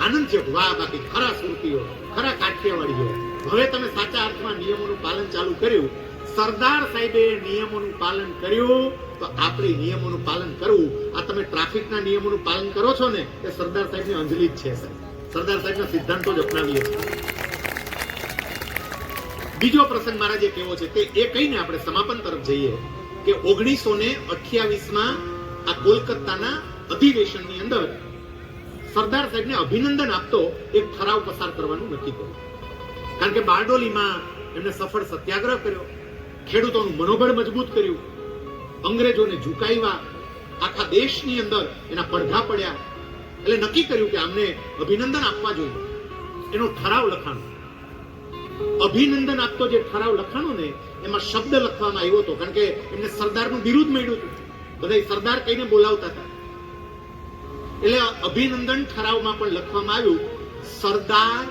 Speaker 1: આનંદ છે. વાહ, બાકી ખરા સુરતીઓ, ખરા કાઠિયાવાડીઓ. હવે તમે સાચા અર્થમાં નિયમોનું પાલન ચાલુ કર્યું. સરદાર સાહેબે નિયમોનું પાલન કર્યું, તો આપણે નિયમોનું પાલન કરવું. આ તમે ટ્રાફિકના નિયમોનું પાલન કરો છો ને, એ સરદાર સાહેબની અંજલિ જ છે. સરદાર સાહેબના સિદ્ધાંતો જ અપનાવીએ છીએ. બીજો પ્રસંગ મારા જે કેવો છે તે એ કહીને આપણે સમાપન તરફ જઈએ કે 1928માં આ કોલકાતાના અધિવેશનની અંદર સરદાર સાહેબને અભિનંદન આપતો એક ઠરાવ પસાર કરવાનું નક્કી કર્યું. કારણ કે બારડોલીમાં એમને સફળ સત્યાગ્રહ કર્યો, ખેડૂતોનું મનોબળ મજબૂત કર્યું, અંગ્રેજોને ઝુકાવ્યા, આખા દેશની અંદર એના પડઘા પડ્યા. એટલે નક્કી કર્યું કે આમને અભિનંદન આપવા જોઈએ. એનો ઠરાવ લખાણો. અભિનંદન આપતો જે ઠરાવ લખાણો ને, એમાં શબ્દ લખવામાં આવ્યો હતો, કારણ કે એમને સરદારનું બિરુદ મળ્યું હતું, બધા સરદાર કહીને બોલાવતા હતા. એટલે અભિનંદન ઠરાવમાં પણ લખવામાં આવ્યું, સરદાર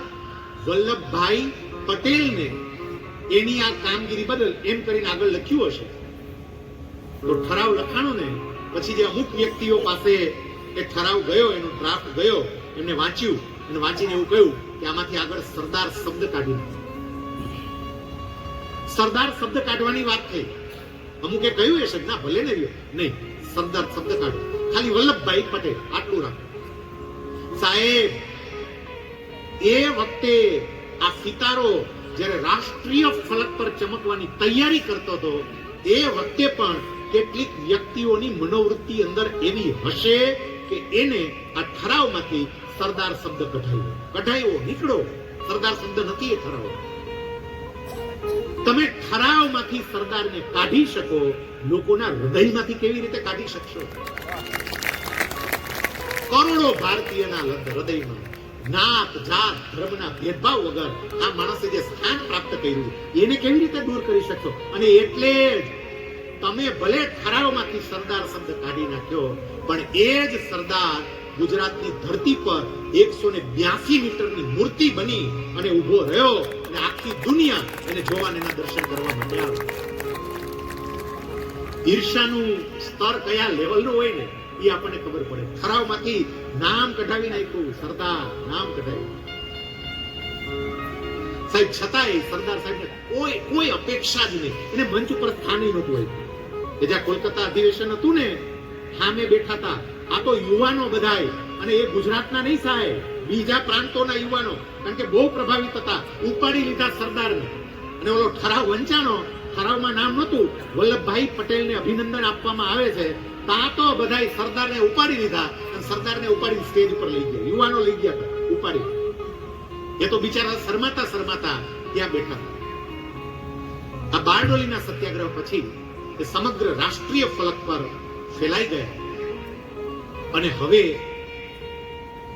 Speaker 1: તો ઠરાવ લખાણો ને પછી જે અમુક વ્યક્તિઓ પાસે એ ઠરાવ ગયો, એનો ડ્રાફ્ટ ગયો, એમને વાંચ્યું અને વાંચીને એવું કહ્યું કે આમાંથી આગળ સરદાર શબ્દ કાઢી નાખો. સરદાર શબ્દ કાઢવાની વાત થઈ. અમુકે કહ્યું હશે ના ભલે ને રહ્યો, નહીં, સરદાર શબ્દ કાઢો, ખાલી વલ્લભભાઈ પટેલ આટલું રાખો. સાહેબ, એ વખતે આ સિતારો જ્યારે રાષ્ટ્રીય ફલક પર ચમકવાની તૈયારી કરતો હતો, એ વખતે પણ કેટલીક વ્યક્તિઓની મનોવૃત્તિ અંદર એવી હશે કે એને આ ઠરાવમાંથી સરદાર શબ્દ કઢાયો, નીકળો. સરદાર શબ્દ નથી એ ઠરાવ. તમે ઠરાવમાંથી સરદારને કાઢી શકો, લોકોના હૃદયમાંથી કેવી રીતે કાઢી શકશો? કરોડો ભારતીયના હૃદયમાં નાત, જાત, ધર્મના ભેદભાવ વગર આ માણસે જે સ્થાન પ્રાપ્ત કર્યું, એને કેવી રીતે દૂર કરી શકશો? અને એટલે જ તમે ભલે ઠરાવમાંથી સરદાર શબ્દ કાઢી નાખ્યો, પણ એ જ સરદાર ગુજરાતની ધરતી પર 182 મીટરની મૂર્તિ બની અને ઉભો રહ્યો અને આખી દુનિયા એને જોવાને એના દર્શન કરવા માટે આવે. ઈર્ષાનું સ્તર કયા લેવલનું હોય ને એ આપણને ખબર પડે. ઠરાવમાંથી નામ કઢાવી નાખ્યું, સરદાર નામ કઢાવ્યું. સાહેબ, છતાંય સરદાર સાહેબને કોઈ અપેક્ષા જ નહીં. એને મંચ ઉપર સ્થાન નહોતું હોય. કે જ્યાં કોલકાતા અધિવેશન હતું ને, સામે બેઠા હતા આ તો યુવાનો બધાય, અને એ ગુજરાતના નહીં સાહેબ, બીજા પ્રાંતોના યુવાનો, કારણ કે બહુ પ્રભાવિત હતા. ઉપાડી લીધા સરદારને અને ઓલો ઠરાવ વંચાણો. ઠરાવમાં નામ નહોતું, વલ્લભભાઈ પટેલને અભિનંદન આપવામાં આવે છે. તા તો બધાય સરદારને ઉપાડી લીધા અને સરદારને ઉપાડી સ્ટેજ ઉપર લઈ ગયા. યુવાનો લઈ ગયા હતા ઉપાડી. એ તો બિચારા શરમાતા ત્યાં બેઠા હતા. આ બારડોલીના સત્યાગ્રહ પછી એ સમગ્ર રાષ્ટ્રીય ફલક પર ફેલાઈ ગયા. અને હવે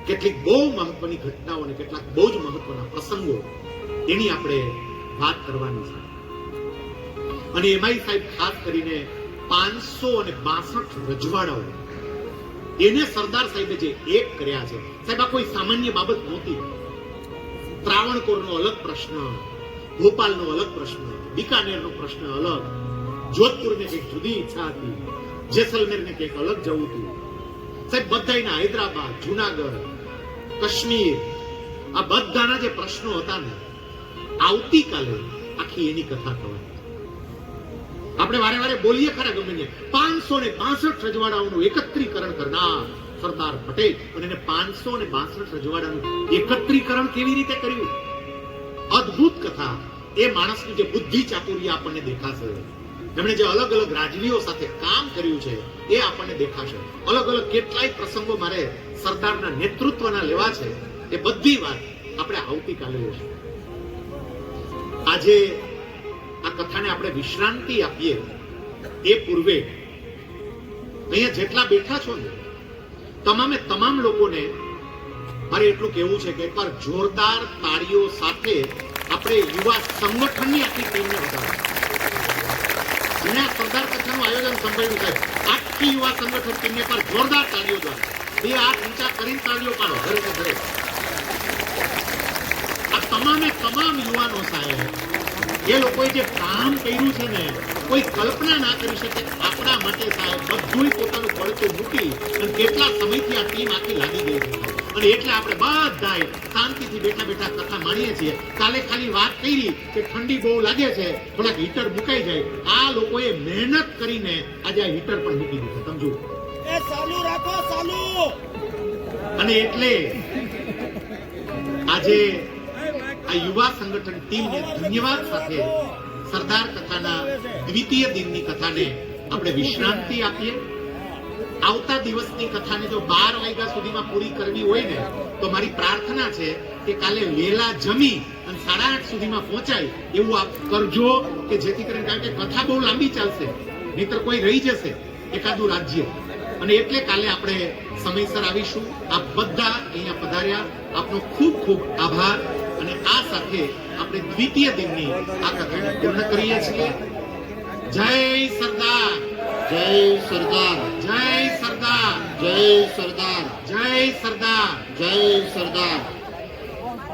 Speaker 1: કેટલીક બહુ મહત્વની ઘટનાઓ અને કેટલાક બહુ જ મહત્વના પ્રસંગો એની આપણે વાત કરવાની છે. અને એમાંય સાહેબ ખાસ કરીને 562 રજવાડાઓ એને સરદાર સાહેબે જે એક કર્યા છે. સાહેબ, આ કોઈ સામાન્ય બાબત નહોતી. ત્રાવણકોરનો અલગ પ્રશ્ન, ભોપાલનો અલગ પ્રશ્ન, બિકાનેરનો પ્રશ્ન અલગ, જોધપુરને કંઈક જુદી ઈચ્છા હતી, જેસલમેરને કંઈક અલગ જવું હતું. સાહેબ, બધાના હૈદરાબાદ, જુનાગઢ, કાશ્મીર, આ બધાના જે પ્રશ્નો હતા ને, આવતીકાલે આખી એની કથા થવાની. આપણે વારે બોલીએ ખરા ગમે ને, 562 રજવાડાઓનું એકત્રીકરણ કરનાર સરદાર પટેલ. અને એને 562 રજવાડાનું એકત્રીકરણ કેવી રીતે કર્યું? અદ્ભુત કથા. એ માણસની જે બુદ્ધિ ચાતુર્ય આપણને દેખાશે. એમણે જે અલગ અલગ રાજવીઓ સાથે કામ કર્યું છે એ આપણને દેખાશે. અલગ અલગ કેટલાય પ્રસંગો મારે સરદારના નેતૃત્વના લેવા છે. એ બધી વાત આપણે આવતીકાલે લેશું. આજે આ કથાને આપણે વિશ્રાંતિ આપીએ એ પૂર્વે અહીંયા જેટલા બેઠા છો ને, તમામ લોકોને મારે એટલું કહેવું છે કે એકવાર જોરદાર તાળીઓ સાથે આપણે યુવા સંગઠનની આખી ટીમને વધારો. જેને આ સરદાર કથાનું આયોજન સંભાળ્યું સાહેબ, આખી યુવા સંગઠન ટીમને પર જોરદાર તાળીઓ દ્વારા 2 હાથ ઊંચા કરીને તાળીઓ પાડો ઘરે. આ તમામ યુવાનો સાહેબ, એ લોકોએ જે કામ કર્યું છે ને, કોઈ કલ્પના ના કરી શકે. આપણા માટે સાહેબ બધું પોતાનું પડતું મૂકી અને કેટલા સમયથી આ ટીમ આખી લાગી ગઈ છે. અને એટલે આપણે બધાય શાંતિથી બેઠા કથા માણીએ છીએ. કાલે ખાલી વાત કરી કે ઠંડી બહુ લાગે છે, થોડાક હીટર મુકાઈ જાય. આ લોકોએ મહેનત કરીને આજે આ હીટર પણ મૂકી દીધું, સમજો.
Speaker 2: એ ચાલુ રાખો, ચાલુ.
Speaker 1: અને એટલે આજે આ યુવા સંગઠન ટીમને ધન્યવાદ સાથે સરદાર કથાના દ્વિતીય દિનની કથાને આપણે વિશ્રાંતિ આપીએ. આવતા દિવસની કથાને જો 12 વાગ્યા સુધીમાં પૂરી કરવી હોય ને, તો મારી પ્રાર્થના છે કે કાલે વેલા જમી અને 8:30 સુધીમાં પહોંચાય એવું આપ કરજો, કે જેથી કરીને, કારણ કે કથા બહુ લાંબી ચાલશે, નહીતર કોઈ રહી જશે એકાદું રાજ્ય. અને એટલે કાલે આપણે સમયસર આવીશું. આપ બધા અહીંયા પધાર્યા, આપનો ખૂબ ખૂબ આભાર. અને આ સાથે આપણે દ્વિતીય દિનની આ કથાને પૂર્ણ કરીએ છીએ. જય સરદાર,
Speaker 3: જય સરદાર,
Speaker 1: જય સરદાર,
Speaker 3: જય સરદાર,
Speaker 1: જય સરદાર,
Speaker 3: જય સરદાર.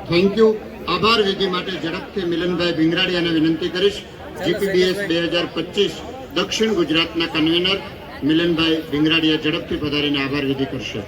Speaker 3: Thank you. આભાર વિધિ માટે ઝડપથી મિલનભાઈ ભીંગરાડિયાને વિનંતી કરીશ. જીપીબીએસ 2025 દક્ષિણ ગુજરાતના કન્વીનર મિલનભાઈ ભીંગરાડિયા ઝડપથી પધારીને આભાર વિધિ કરશે.